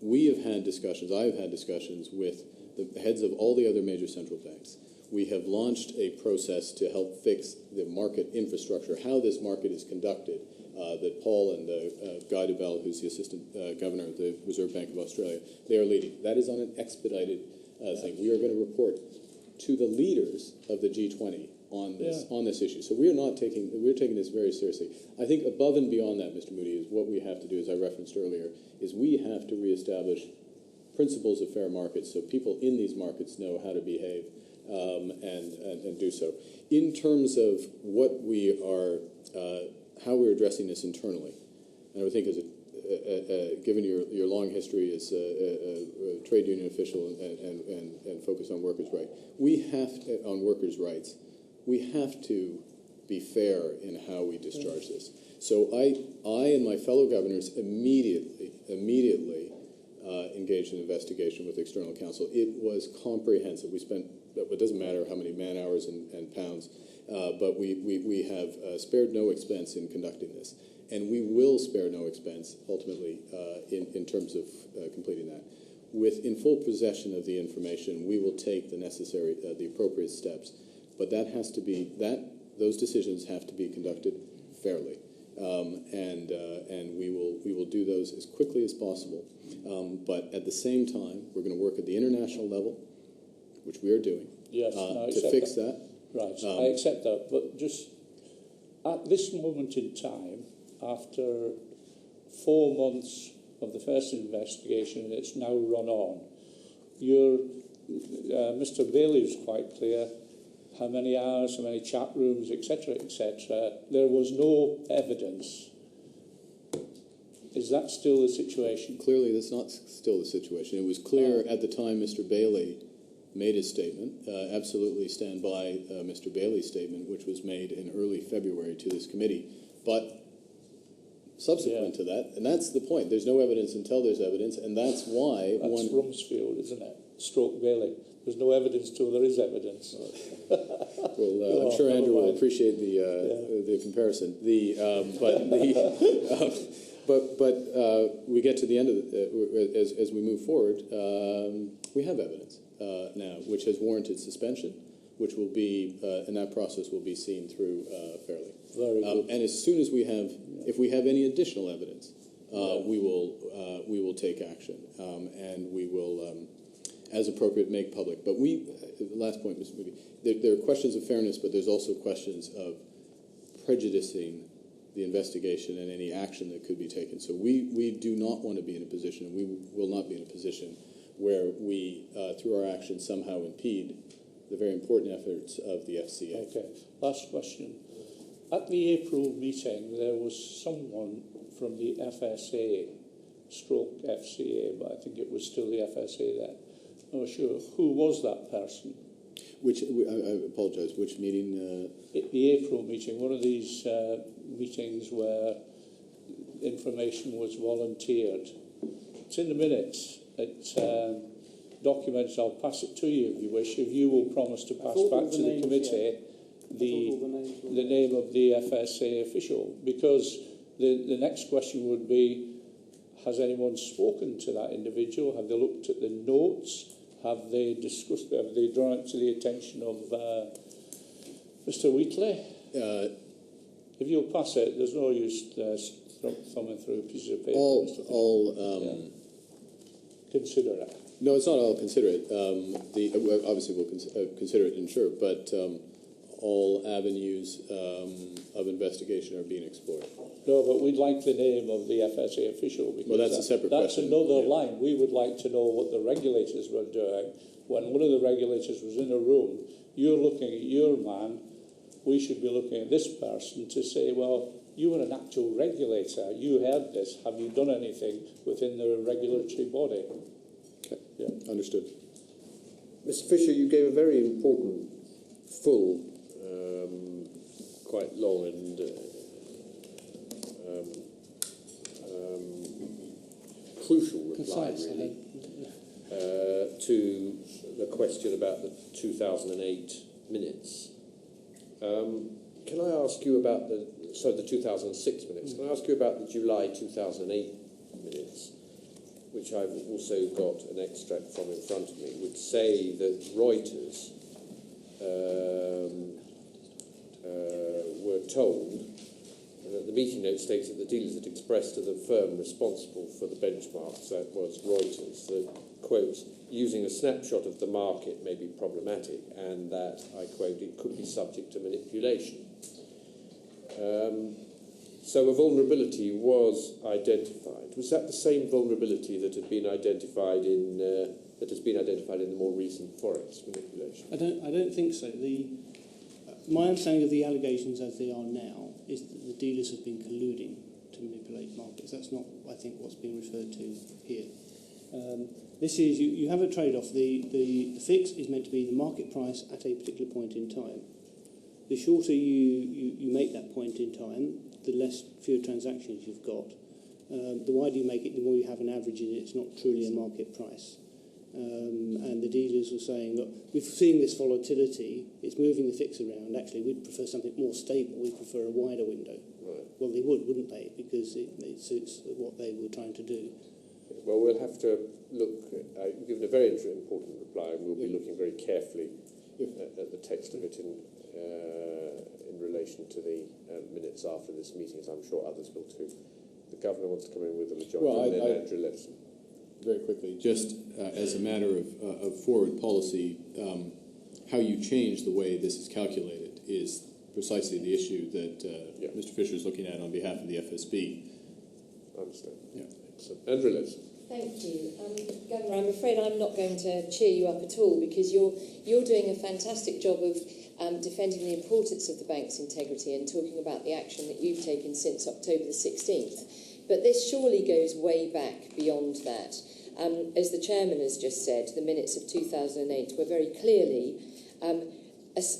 we have had discussions. I have had discussions with the heads of all the other major central banks. We have launched a process to help fix the market infrastructure, how this market is conducted, that Paul and Guy Debelle, who's the assistant governor of the Reserve Bank of Australia, they are leading. That is on an expedited thing. We are going to report to the leaders of the G20 on this issue. So we're taking this very seriously. I think above and beyond that, Mr. Moody, is what we have to do, as I referenced earlier, is we have to reestablish principles of fair markets so people in these markets know how to behave and do so. In terms of what we are, how we're addressing this internally, and I would think as given your long history as a trade union official and focus on workers' rights, on workers' rights, we have to be fair in how we discharge this. So I and my fellow governors immediately engaged in an investigation with external counsel. It was comprehensive. We spent, it doesn't matter how many man hours and pounds, but we have spared no expense in conducting this. And we will spare no expense, ultimately, in terms of completing that. In full possession of the information, we will take the appropriate steps. But those decisions have to be conducted fairly. And we will do those as quickly as possible. But at the same time, we're going to work at the international level, which we are doing, to fix that. Right, I accept that. But just at this moment in time, after 4 months of the first investigation, and it's now run on. Mr Bailey was quite clear how many hours, how many chat rooms, etc., etc. There was no evidence. Is that still the situation? Clearly, that's not still the situation. It was clear at the time Mr. Bailey made his statement. Absolutely stand by Mr. Bailey's statement, which was made in early February to this committee. But subsequent to that, and that's the point, there's no evidence until there's evidence, and that's why That's Rumsfeld, isn't it? Stroke Bailey. There's no evidence till there is evidence. Well, I'm sure Andrew will appreciate the comparison. But we get to the end of as we move forward, we have evidence now, which has warranted suspension, which will be, and that process will be seen through fairly. Very good. And as soon as we have, if we have any additional evidence, we will take action, and we will, as appropriate, make public. But the last point, Mr. Wiki, there are questions of fairness, but there's also questions of prejudicing the investigation and any action that could be taken. So we do not want to be in a position, and we will not be in a position where we, through our actions, somehow impede the very important efforts of the FCA. Okay. Last question. At the April meeting, there was someone from the FSA, stroke FCA, but I think it was still the FSA then. I'm not sure. Who was that person? Which, I apologize, which meeting? The April meeting, one of these meetings where information was volunteered. It's in the minutes. It documents, I'll pass it to you if you wish. If you will promise to pass back to the committee the name of the FSA official, because the next question would be, has anyone spoken to that individual? Have they looked at the notes? Have they discussed, have they drawn it to the attention of Mr Wheatley? If you'll pass it, there's no use thumbing through a piece of paper. Consider it. No, it's not all consider it. Obviously we'll consider it, ensure, but all avenues of investigation are being explored. No, but we'd like the name of the FSA official. Because well, that's a separate question. That's another line. We would like to know what the regulators were doing. When one of the regulators was in a room, you're looking at your man, we should be looking at this person to say, well, you were an actual regulator. You heard this. Have you done anything within the regulatory body? Okay, yeah, understood. Mr Fisher, you gave a very important, full, quite long and crucial reply, really, to the question about the 2008 minutes. Can I ask you about the 2006 minutes? Can I ask you about the July 2008 minutes, which I've also got an extract from in front of me, which say that Reuters were told that the meeting note states that the dealers had expressed to the firm responsible for the benchmarks, that was Reuters, that, quote, using a snapshot of the market may be problematic and that, I quote, it could be subject to manipulation. So a vulnerability was identified. Was that the same vulnerability that had been identified in the more recent Forex manipulation? I don't think so. My understanding of the allegations as they are now is that the dealers have been colluding to manipulate markets. That's not, I think, what's being referred to here. This is, you have a trade-off. The fix is meant to be the market price at a particular point in time. The shorter you make that point in time, the fewer transactions you've got. The wider you make it, the more you have an average in it. It's not truly a market price. And the dealers were saying, look, we've seen this volatility, it's moving the fix around. Actually, we'd prefer something more stable. We'd prefer a wider window. Right. Well, they would, wouldn't they? Because it suits what they were trying to do. Well, we'll have to look. You've given a very important reply, and we'll be looking very carefully at the text of it in relation to the minutes after this meeting, as I'm sure others will too. The Governor wants to come in with a majority, and then Andrew Levison. Very quickly, just as a matter of forward policy, how you change the way this is calculated is precisely the issue that Mr. Fisher is looking at on behalf of the FSB. I understand. Yeah. So, Andrew Liz. Thank you. Governor, I'm afraid I'm not going to cheer you up at all, because you're doing a fantastic job of defending the importance of the bank's integrity and talking about the action that you've taken since October the 16th. But this surely goes way back beyond that. As the chairman has just said, the minutes of 2008 were very clearly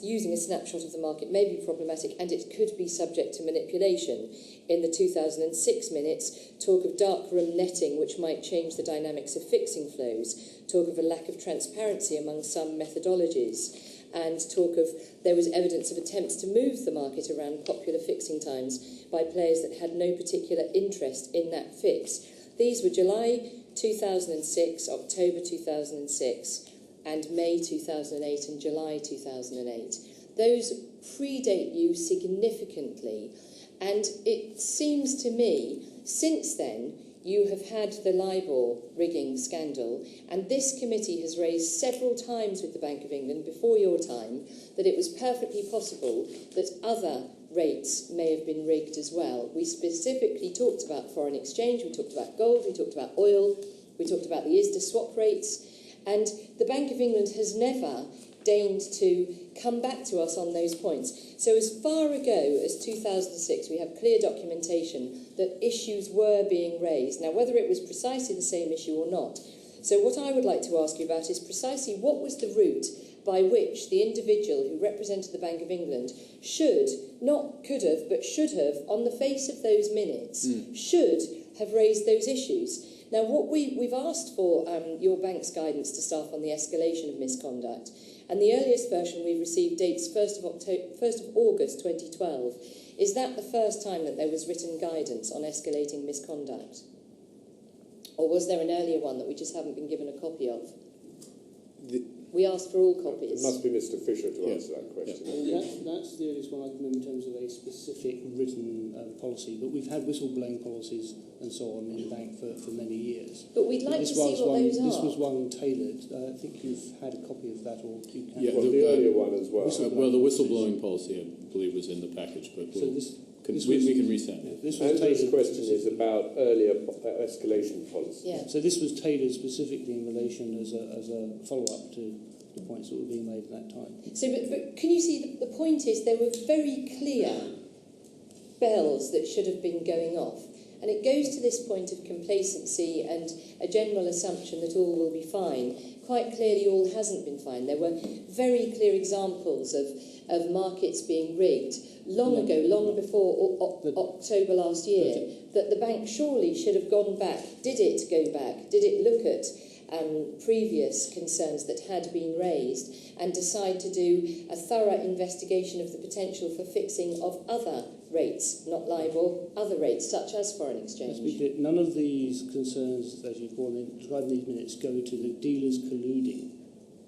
using a snapshot of the market may be problematic, and it could be subject to manipulation. In the 2006 minutes, talk of darkroom netting which might change the dynamics of fixing flows, talk of a lack of transparency among some methodologies, and talk of there was evidence of attempts to move the market around popular fixing times by players that had no particular interest in that fix. These were July 2006, October 2006, and May 2008 and July 2008. Those predate you significantly, and it seems to me, since then, you have had the LIBOR rigging scandal, and this committee has raised several times with the Bank of England before your time that it was perfectly possible that other rates may have been rigged as well. We specifically talked about foreign exchange, we talked about gold, we talked about oil, we talked about the ISDA swap rates, and the Bank of England has never deigned to come back to us on those points. So as far ago as 2006, we have clear documentation that issues were being raised. Now, whether it was precisely the same issue or not. So what I would like to ask you about is precisely what was the route by which the individual who represented the Bank of England should, not could have, but should have, on the face of those minutes, should have raised those issues. Now, what we've asked for your bank's guidance to staff on the escalation of misconduct, and the earliest version we've received dates 1st of August 2012. Is that the first time that there was written guidance on escalating misconduct? Or was there an earlier one that we just haven't been given a copy of? We asked for all copies. It must be Mr Fisher to answer that question. Yeah. That's the earliest one I can remember in terms of a specific written policy, but we've had whistleblowing policies and so on in the bank for many years. But we'd like to see what those are. This was one tailored. I think you've had a copy of that, or you can. Yeah, Well, the earlier one as well. well, the whistleblowing policy, I believe, was in the package, but So we can resend it. This was Andrew's tailored question is about earlier escalation policy. Yeah. So this was tailored specifically in relation as a follow-up to the points that were being made at that time. So, but can you see, the point is there were very clear bells that should have been going off. And it goes to this point of complacency and a general assumption that all will be fine. Quite clearly, all hasn't been fine. There were very clear examples of markets being rigged long ago, long before October last year, that the bank surely should have gone back. Did it go back? Did it look at previous concerns that had been raised and decide to do a thorough investigation of the potential for fixing of other rates, not LIBOR, other rates such as foreign exchange? None of these concerns, as you call them, described in these minutes, go to the dealers colluding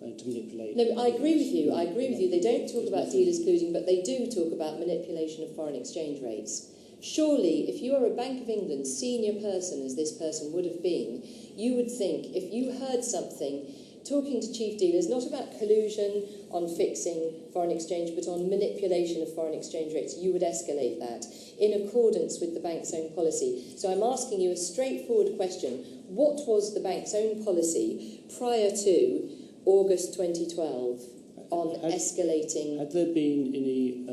to manipulate. No, I agree with you. I agree with you. They don't talk about dealers colluding, but they do talk about manipulation of foreign exchange rates. Surely, if you are a Bank of England senior person, as this person would have been, you would think, if you heard something talking to chief dealers, not about collusion on fixing foreign exchange, but on manipulation of foreign exchange rates, you would escalate that in accordance with the bank's own policy. So I'm asking you a straightforward question. What was the bank's own policy prior to August 2012 on escalating? Had there been any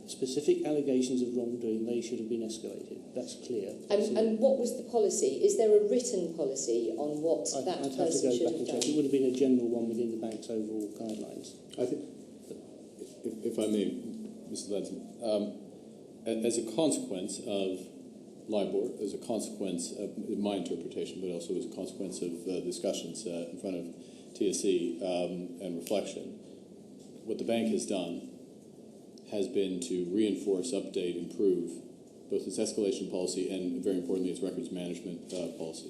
specific allegations of wrongdoing, they should have been escalated. That's clear. And what was the policy? Is there a written policy on what that person should have done? It would have been a general one within the bank's overall guidelines. I think, if I may, Mr. Ledson, as a consequence of LIBOR, as a consequence of my interpretation, but also as a consequence of discussions in front of TSE and reflection, what the bank has done has been to reinforce, update, improve both its escalation policy and, very importantly, its records management policy.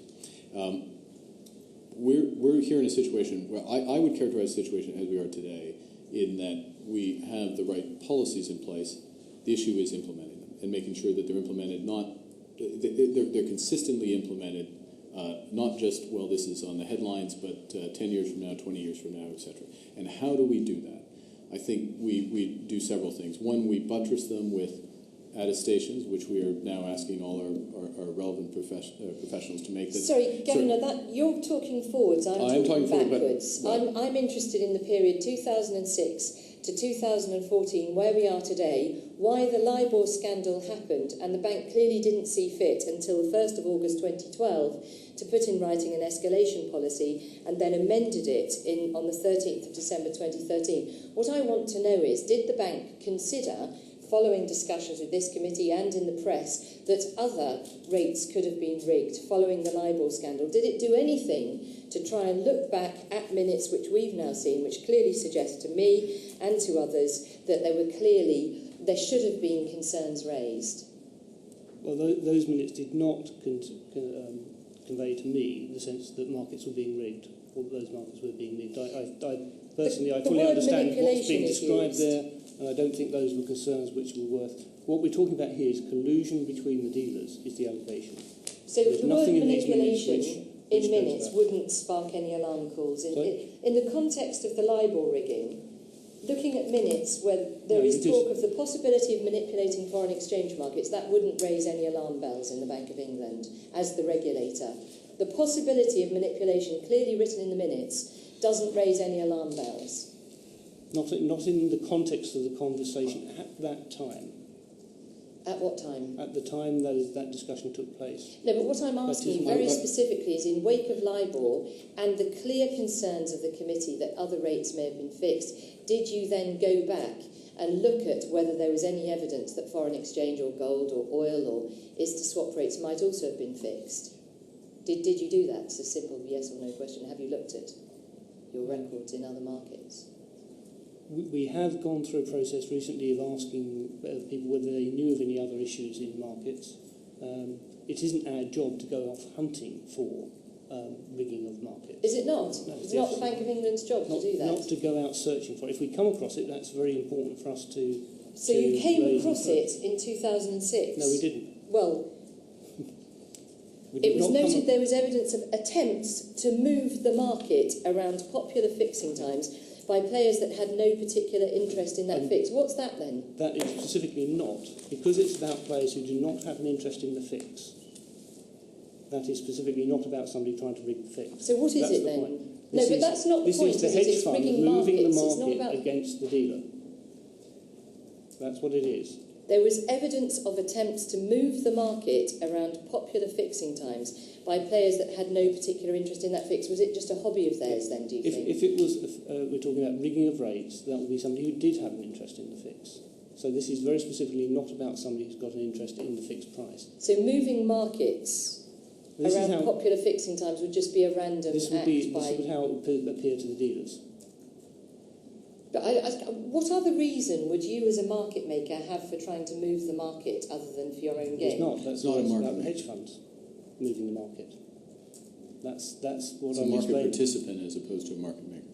We're here in a situation where I would characterize the situation as we are today in that we have the right policies in place. The issue is implementing them and making sure that they're implemented, they're consistently implemented, not just, well, this is on the headlines, but 10 years from now, 20 years from now, etc. And how do we do that? I think we do several things. One, we buttress them with attestations, which we are now asking all our relevant professionals to make. Sorry, Governor, you're talking forwards, I'm talking backwards. I'm interested in the period 2006 to 2014, where we are today, why the LIBOR scandal happened, and the bank clearly didn't see fit until the 1st of August 2012 to put in writing an escalation policy and then amended it on the 13th of December 2013. What I want to know is, did the bank consider, following discussions with this committee and in the press, that other rates could have been rigged following the LIBOR scandal? Did it do anything to try and look back at minutes which we've now seen, which clearly suggest to me and to others that there should have been concerns raised? Well, those minutes did not convey to me the sense that markets were being rigged, or that those markets were being rigged. I personally, I fully understand what's being described there, and I don't think those were concerns which were worth. What we're talking about here is collusion between the dealers, is the allegation. So There's the word nothing in these minutes manipulation which in minutes goes wouldn't spark any alarm calls. In the context of the LIBOR rigging, looking at minutes where there is talk of the possibility of manipulating foreign exchange markets, that wouldn't raise any alarm bells in the Bank of England as the regulator. The possibility of manipulation, clearly written in the minutes, doesn't raise any alarm bells. Not in the context of the conversation at that time. At what time? At the time that discussion took place. No, but what I'm asking very specifically is, in wake of LIBOR and the clear concerns of the committee that other rates may have been fixed, did you then go back and look at whether there was any evidence that foreign exchange or gold or oil or ISDA swap rates might also have been fixed? Did you do that? It's a simple yes or no question. Have you looked at your records in other markets? We have gone through a process recently of asking people whether they knew of any other issues in markets. It isn't our job to go off hunting for rigging of markets. Is it not? No, it's not the Bank of England's job to do that? Not to go out searching for it. If we come across it, that's very important for us to... So you came across it in 2006? No, we didn't. Well, it was noted there was evidence of attempts to move the market around popular fixing times by players that had no particular interest in that fix. What's that then? That is specifically not, because it's about players who do not have an interest in the fix. That is specifically not about somebody trying to rig the fix. So what is it then? No, but that's not the point. This is the hedge fund moving the market about... against the dealer. That's what it is. There was evidence of attempts to move the market around popular fixing times by players that had no particular interest in that fix. Was it just a hobby of theirs then, do you think? If it was, we're talking about rigging of rates, that would be somebody who did have an interest in the fix. So this is very specifically not about somebody who's got an interest in the fixed price. So moving markets around popular fixing times would just be a random This would how it would appear to the dealers. But what other reason would you as a market maker have for trying to move the market other than for your own gain? It's not. That's not a market. About the hedge funds moving the market. That's what I'm explaining. It's a market participant as opposed to a market maker.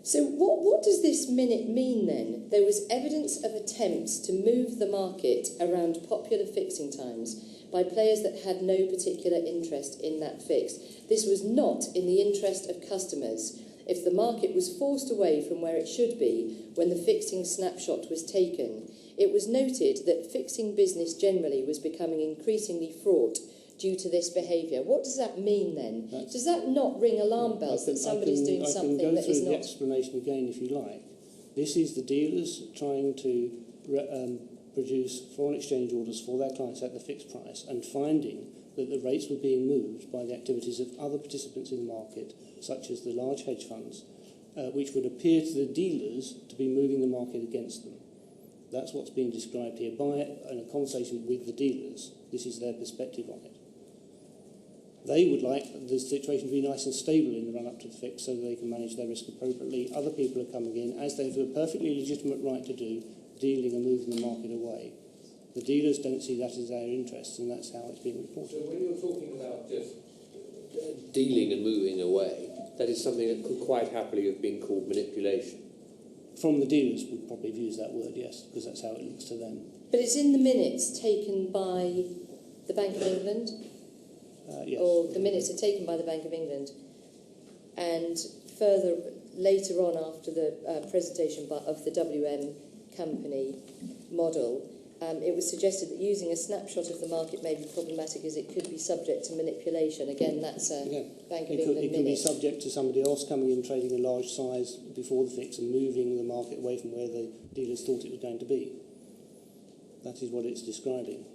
So what does this minute mean then? There was evidence of attempts to move the market around popular fixing times by players that had no particular interest in that fix. This was not in the interest of customers. If the market was forced away from where it should be when the fixing snapshot was taken, it was noted that fixing business generally was becoming increasingly fraught due to this behaviour. What does that mean then? Does that not ring alarm bells that somebody's doing something that is not... I can go through the explanation again if you like. This is the dealers trying to produce foreign exchange orders for their clients at the fixed price and finding that the rates were being moved by the activities of other participants in the market, such as the large hedge funds, which would appear to the dealers to be moving the market against them. That's what's being described here in a conversation with the dealers. This is their perspective on it. They would like the situation to be nice and stable in the run-up to the fix so that they can manage their risk appropriately. Other people are coming in, as they have a perfectly legitimate right to do, dealing and moving the market away. The dealers don't see that as their interest, and that's how it's being reported. So when you're talking about just dealing and moving away, that is something that could quite happily have been called manipulation. From the dealers would probably have used that word, yes, because that's how it looks to them. But it's in the minutes taken by the Bank of England? Yes. Or the minutes are taken by the Bank of England. And later on, after the presentation of the WM company model, it was suggested that using a snapshot of the market may be problematic as it could be subject to manipulation. Again, that's a Bank of England It could be minute. subject to somebody else coming in, trading a large size before the fix and moving the market away from where the dealers thought it was going to be. That is what it's describing.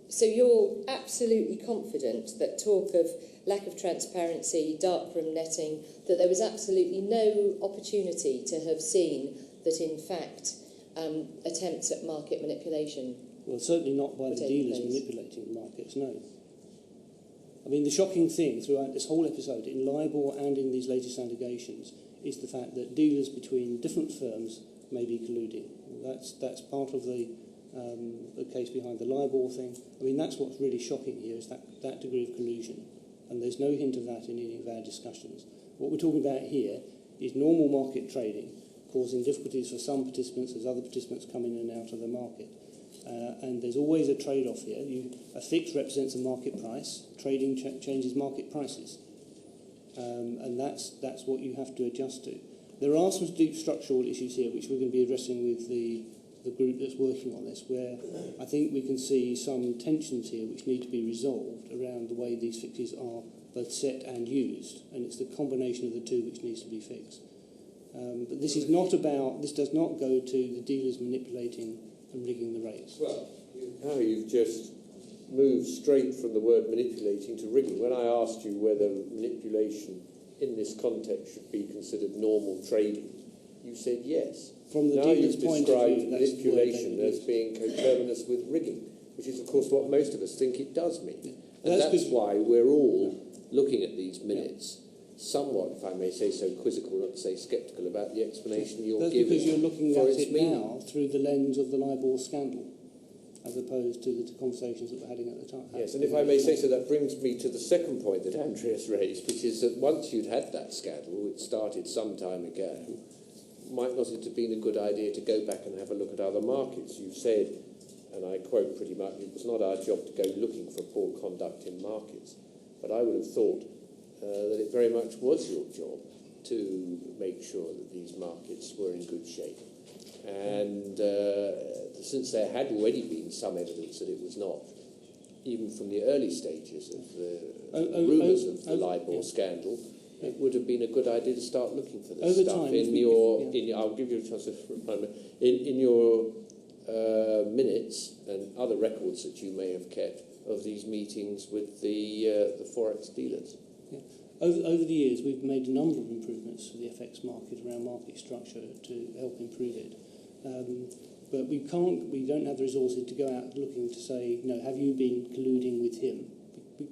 So you're absolutely confident that talk of lack of transparency, darkroom netting, that there was absolutely no opportunity to have seen that in fact attempts at market manipulation? Well, certainly not by the dealers manipulating the markets, no. I mean, the shocking thing throughout this whole episode, in LIBOR and in these latest allegations, is the fact that dealers between different firms may be colluding. That's part of the case behind the LIBOR thing. I mean, that's what's really shocking here, is that degree of collusion. And there's no hint of that in any of our discussions. What we're talking about here is normal market trading, causing difficulties for some participants as other participants come in and out of the market. And there's always a trade-off here. A fix represents a market price. Trading changes market prices. And that's what you have to adjust to. There are some deep structural issues here which we're going to be addressing with the group that's working on this, where I think we can see some tensions here which need to be resolved around the way these fixes are both set and used. And it's the combination of the two which needs to be fixed. But this does not go to the dealers manipulating and rigging the rates. Well, you've just moved straight from the word manipulating to rigging. When I asked you whether manipulation in this context should be considered normal trading, you said yes. From the now dealer's you've point of described view, that's the word manipulation as being coterminous with rigging, which is, of course, what most of us think it does mean. Yeah. And that's why we're all looking at these minutes somewhat, if I may say so, quizzical, not to say sceptical, about the explanation you're That's giving. because you're looking for at its it meaning. now through the lens of the LIBOR scandal, as opposed to the conversations that we're having at the time. Yes, and if I may say so, that brings me to the second point that Andreas raised, which is that once you'd had that scandal, it started some time ago, might not it have been a good idea to go back and have a look at other markets? You said, and I quote pretty much, it was not our job to go looking for poor conduct in markets, but I would have thought that it very much was your job to make sure that these markets were in good shape. And since there had already been some evidence that it was not, even from the early stages of the rumours of the LIBOR scandal, it would have been a good idea to start looking for this stuff I'll give you a chance to remind me, in your minutes and other records that you may have kept of these meetings with the forex dealers. Yeah. Over the years, we've made a number of improvements to the FX market around market structure to help improve it. But we don't have the resources to go out looking to say, have you been colluding with him?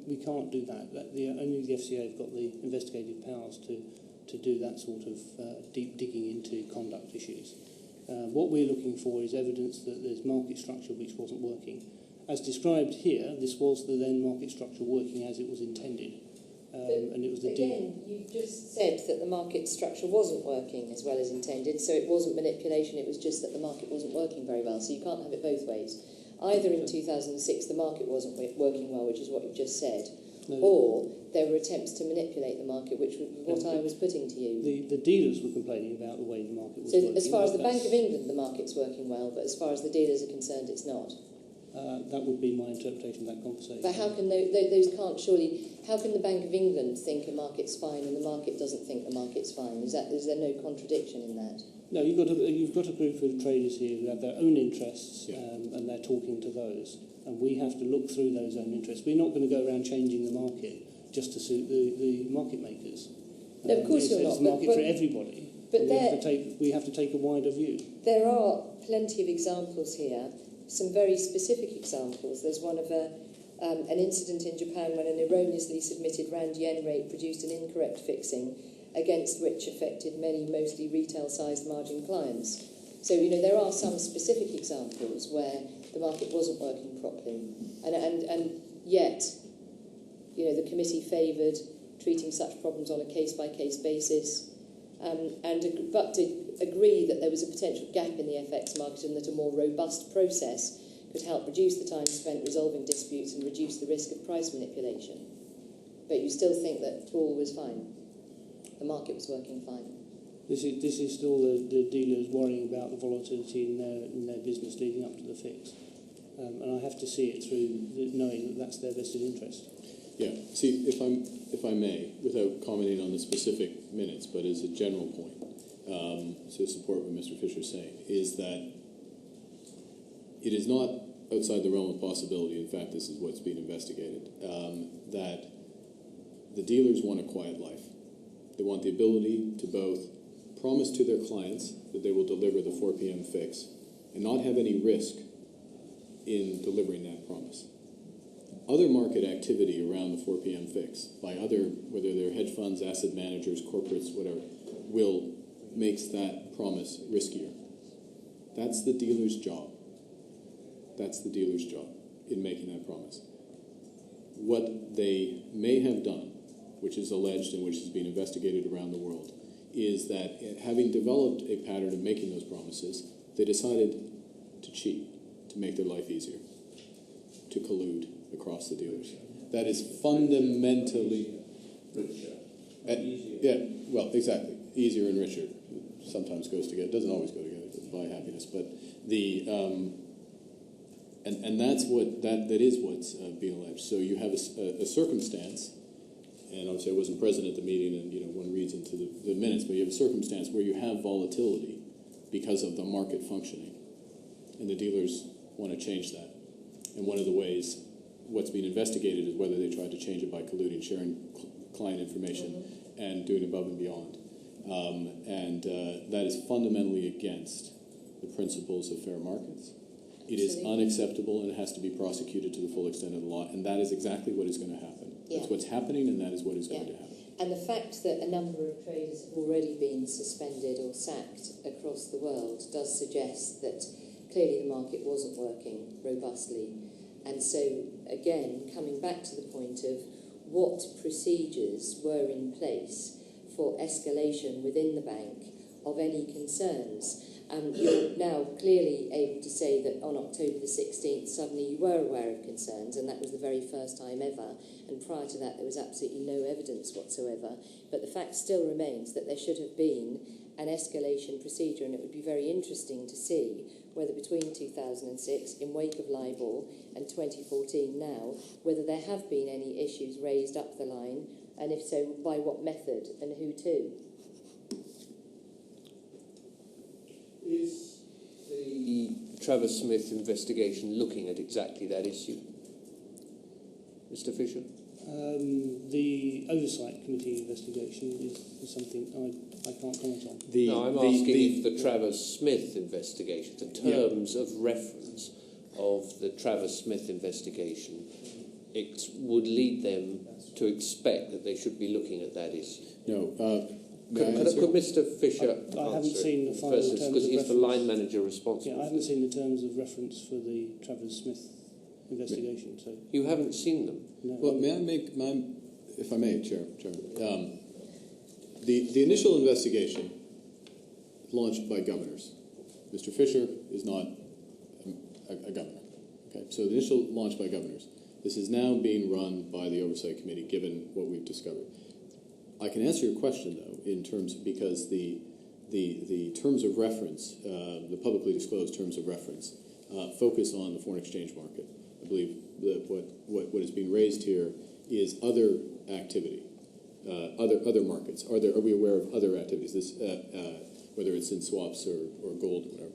We can't do that. Only the FCA have got the investigative powers to do that sort of deep digging into conduct issues. What we're looking for is evidence that there's market structure which wasn't working. As described here, this was the then market structure working as it was intended. And it was the again, you just said that the market structure wasn't working as well as intended, so it wasn't manipulation, it was just that the market wasn't working very well, so you can't have it both ways. Either in 2006 the market wasn't working well, which is what you've just said, or there were attempts to manipulate the market, which was what I was putting to you. The dealers were complaining about the way the market was working. So as far as the Bank of England, the market's working well, but as far as the dealers are concerned, it's not. That would be my interpretation of that conversation. But how can those can't surely? How can the Bank of England think a market's fine and the market doesn't think the market's fine? Is there no contradiction in that? No, you've got a group of traders here who have their own interests, and they're talking to those, and we have to look through those own interests. We're not going to go around changing the market just to suit the market makers. No, of course you're not. It's a market for everybody. But we have to take a wider view. There are plenty of examples here. Some very specific examples. There's one of an incident in Japan when an erroneously submitted rand-yen rate produced an incorrect fixing against which affected many mostly retail-sized margin clients. So, there are some specific examples where the market wasn't working properly. And yet, the committee favoured treating such problems on a case-by-case basis but to agree that there was a potential gap in the FX market and that a more robust process could help reduce the time spent resolving disputes and reduce the risk of price manipulation. But you still think that all was fine? The market was working fine? This is still the dealers worrying about the volatility in their business leading up to the fix. And I have to see it through knowing that that's their vested interest. Yeah. See, if I may, without commenting on the specific minutes, but as a general point, to support what Mr. Fisher is saying, is that it is not outside the realm of possibility. In fact, this is what's being investigated. That the dealers want a quiet life. They want the ability to both promise to their clients that they will deliver the 4 p.m. fix and not have any risk in delivering that promise. Other market activity around the 4 p.m. fix by other, whether they're hedge funds, asset managers, corporates, whatever, makes that promise riskier. That's the dealer's job. That's the dealer's job in making that promise. What they may have done, which is alleged and which is being investigated around the world, is that having developed a pattern of making those promises, they decided to cheat, to make their life easier, to collude across the dealers. That is fundamentally... yeah, well, exactly. Easier and richer sometimes goes together. It doesn't always go together by happiness, but the... And that's what that is what's being alleged. So you have a circumstance, and obviously I wasn't present at the meeting, and one reads into the minutes, but you have a circumstance where you have volatility because of the market functioning, and the dealers want to change that. And one of the ways what's being investigated is whether they tried to change it by colluding, sharing client information, and doing above and beyond. And that is fundamentally against the principles of fair markets. It is unacceptable and it has to be prosecuted to the full extent of the law, and that is exactly what is going to happen. Yeah. That's what's happening, and that is what is going to happen. And the fact that a number of traders have already been suspended or sacked across the world does suggest that clearly the market wasn't working robustly. And so, again, coming back to the point of what procedures were in place for escalation within the bank of any concerns. You're now clearly able to say that on October the 16th, suddenly you were aware of concerns, and that was the very first time ever. And prior to that, there was absolutely no evidence whatsoever. But the fact still remains that there should have been an escalation procedure, and it would be very interesting to see whether between 2006, in wake of LIBOR, and 2014 now, whether there have been any issues raised up the line, and if so, by what method and who to. Is the Travis Smith investigation looking at exactly that issue? Mr. Fisher? The Oversight Committee investigation is something I can't comment on. No, I'm asking if the Travis Smith investigation, the terms of reference of the Travis Smith investigation, it would lead them to expect that they should be looking at that issue. No. Could Mr. Fisher I haven't seen the final terms of reference. Because he's the line manager responsible. Yeah, I haven't seen the terms of reference for the Travis Smith investigation. So you haven't seen them? no. Well, may I make my, if I may, Chairman, the initial investigation launched by governors. Mr. Fisher is not a governor. Okay, so the initial launch by governors. This is now being run by the Oversight Committee, given what we've discovered. I can answer your question though, in terms because the terms of reference, the publicly disclosed terms of reference, focus on the foreign exchange market. I believe that what is being raised here is other activity, other markets. Are we aware of other activities? This, whether it's in swaps or gold or whatever.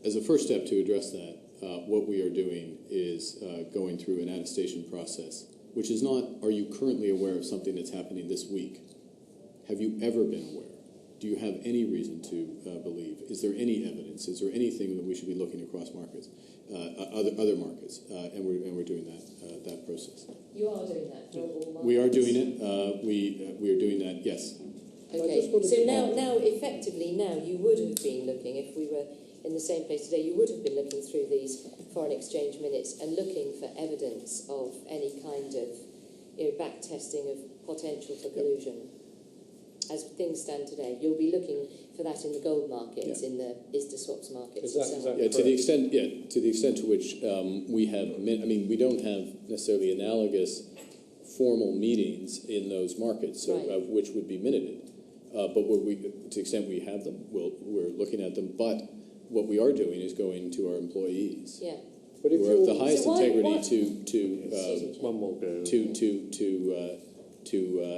As a first step to address that, what we are doing is going through an attestation process, which is not, are you currently aware of something that's happening this week? Have you ever been aware? Do you have any reason to believe? Is there any evidence? Is there anything that we should be looking across markets, other markets? And we're doing that process. You are doing that for all markets? We are doing it. We are doing that, yes. Okay, so now effectively now you would have been looking, if we were in the same place today, you would have been looking through these foreign exchange minutes and looking for evidence of any kind of back testing of potential for collusion. As things stand today, you'll be looking for that in the gold markets, in the ISDA swaps markets. To the extent to which we have, we don't have necessarily analogous formal meetings in those markets, so, right. of which would be minuted. But to the extent we have them, we're looking at them. But what we are doing is going to our employees. Yeah. But if who are of the you're- highest So why- integrity Excuse me. one more go. to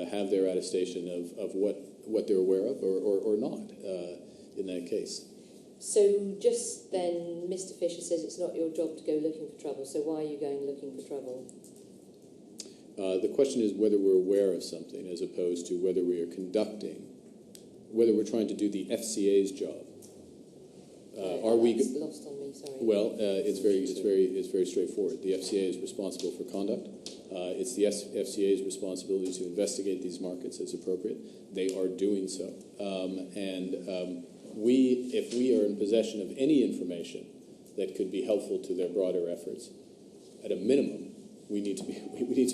have their attestation of what they're aware of or not in that case. So just then, Mr Fisher says it's not your job to go looking for trouble, so why are you going looking for trouble? The question is whether we're aware of something as opposed to whether we are whether we're trying to do the FCA's job. Are we? That's lost on me, sorry. Well, it's very straightforward. The FCA is responsible for conduct. It's the FCA's responsibility to investigate these markets as appropriate. They are doing so, if we are in possession of any information that could be helpful to their broader efforts, at a minimum, we need to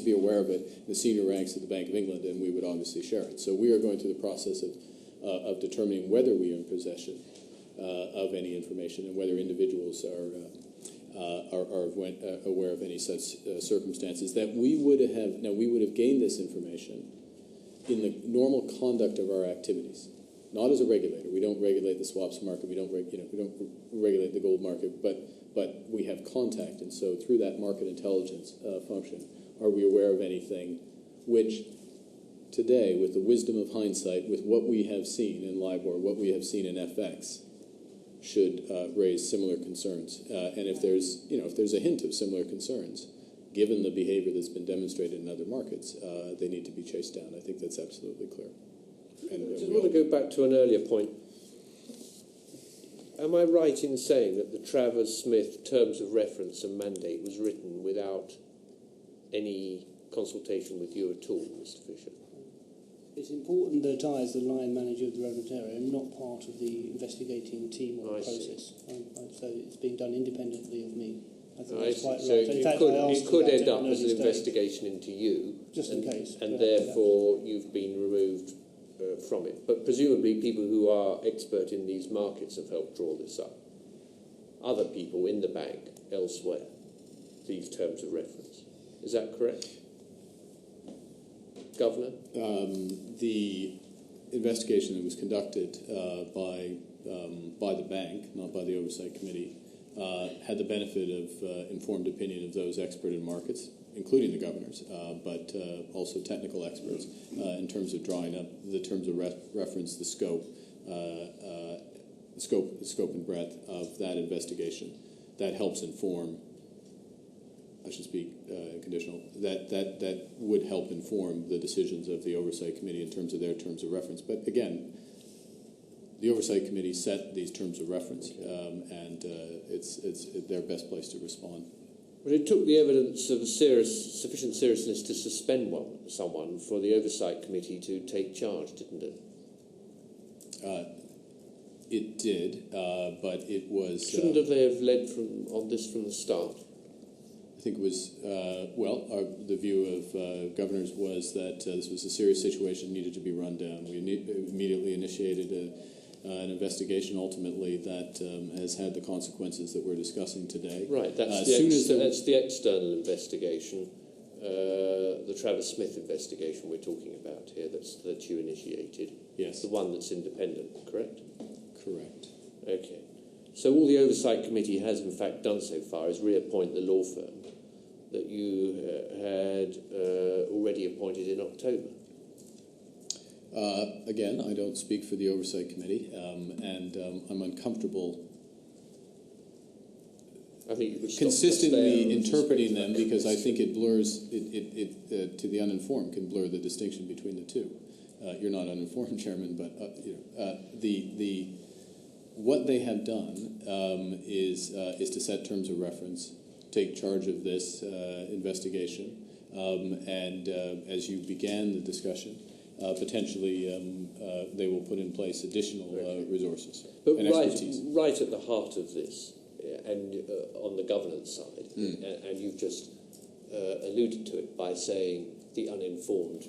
be aware of it in the senior ranks of the Bank of England, and we would obviously share it. So we are going through the process of determining whether we are in possession of any information and whether individuals are aware of any such circumstances that we would have. Now, we would have gained this information in the normal conduct of our activities, not as a regulator. We don't regulate the swaps market. We don't regulate the gold market, but we have contact, and so through that market intelligence function, are we aware of anything which today, with the wisdom of hindsight, with what we have seen in LIBOR, what we have seen in FX, should raise similar concerns. And if there's a hint of similar concerns, given the behavior that's been demonstrated in other markets, they need to be chased down. I think that's absolutely clear. And I just want to go back to an earlier point. Am I right in saying that the Travers Smith terms of reference and mandate was written without any consultation with you at all, Mr Fisher? It's important that I, as the line manager of the relevant area, am not part of the investigating team or the process. So it's being done independently of me. I think that's quite so right. In fact, I asked it could about end up at an as an early stage, investigation into you, just in case. and therefore you've been removed from it. But presumably people who are expert in these markets have helped draw this up. Other people in the bank elsewhere, these terms of reference. Is that correct? Governor? The investigation that was conducted by the bank, not by the Oversight Committee, had the benefit of informed opinion of those expert in markets, including the governors, but also technical experts in terms of drawing up the terms of reference, the scope and breadth of that investigation. That helps inform. I should speak conditional. That would help inform the decisions of the Oversight Committee in terms of their terms of reference. But again, the Oversight Committee set these terms of reference, and it's their best place to respond. But it took the evidence of sufficient seriousness to suspend someone for the Oversight Committee to take charge, didn't it? It did, but it was... Shouldn't they have led on this from the start? I think it was, the view of governors was that this was a serious situation, needed to be run down. We immediately initiated an investigation, ultimately, that has had the consequences that we're discussing today. Right, that's the external investigation, the Travers Smith investigation we're talking about here, that you initiated. Yes. The one that's independent, correct? Correct. Okay. So all the Oversight Committee has in fact done so far is reappoint the law firm that you had already appointed in October. Again, I don't speak for the Oversight Committee, and I'm uncomfortable I think you could consistently interpreting them because I think it blurs, it to the uninformed can blur the distinction between the two. You're not uninformed, Chairman, but what they have done is to set terms of reference, take charge of this investigation, and as you began the discussion, potentially they will put in place additional resources but and expertise. Right at the heart of this, and on the governance side, and you've just alluded to it by saying the uninformed,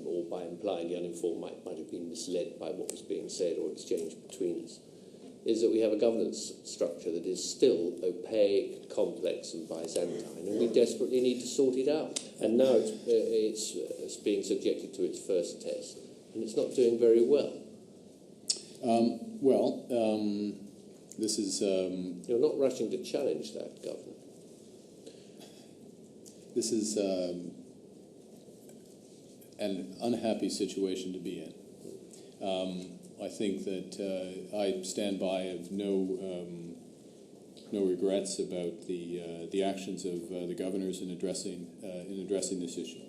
or by implying the uninformed might have been misled by what was being said or exchanged between us, is that we have a governance structure that is still opaque, complex and Byzantine, and we desperately need to sort it out. And now it's being subjected to its first test, and it's not doing very well. This is You're not rushing to challenge that, Governor. this is an unhappy situation to be in. I think that I stand by of no regrets about the actions of the governors in addressing this issue.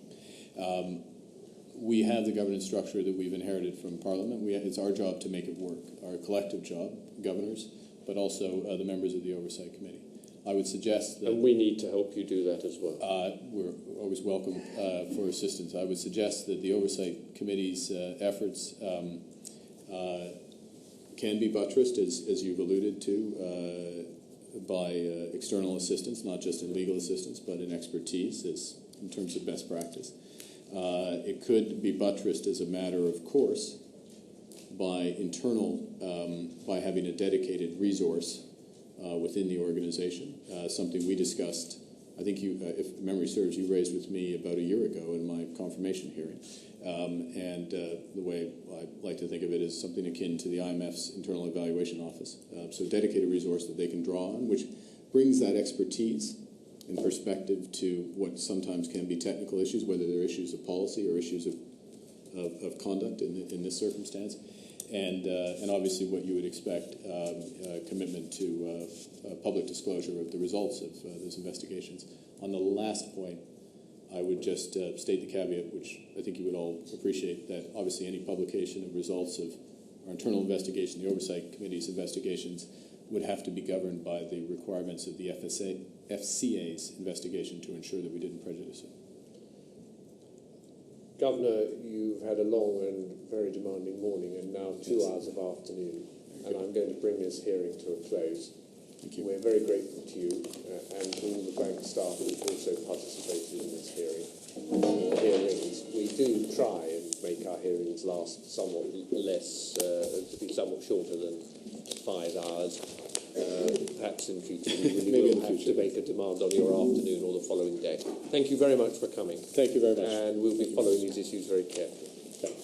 We have the governance structure that we've inherited from Parliament. It's our job to make it work, our collective job, governors, but also the members of the Oversight Committee. I would suggest that... And we need to help you do that as well. We're always welcome for assistance. I would suggest that the Oversight Committee's efforts can be buttressed, as you've alluded to, by external assistance, not just in legal assistance, but in expertise in terms of best practice. It could be buttressed as a matter of course by by having a dedicated resource within the organization, something we discussed, I think you, if memory serves, you raised with me about a year ago in my confirmation hearing. The way I like to think of it is something akin to the IMF's Internal Evaluation Office. So a dedicated resource that they can draw on, which brings that expertise and perspective to what sometimes can be technical issues, whether they're issues of policy or issues of conduct in this circumstance. And obviously what you would expect, commitment to public disclosure of the results of those investigations. On the last point, I would just state the caveat, which I think you would all appreciate, that obviously any publication of results of our internal investigation, the Oversight Committee's investigations, would have to be governed by the requirements of the FCA's investigation to ensure that we didn't prejudice it. Governor, you've had a long and very demanding morning and now 2 hours of afternoon, and I'm going to bring this hearing to a close. Thank you. We're very grateful to you and to all the bank staff who've also participated in this hearings. We do try and make our hearings last somewhat less, to be somewhat shorter than 5 hours. Perhaps in future we will have to make a demand on your afternoon or the following day. Thank you very much for coming. Thank you very much. And we'll be following these issues very carefully. Okay.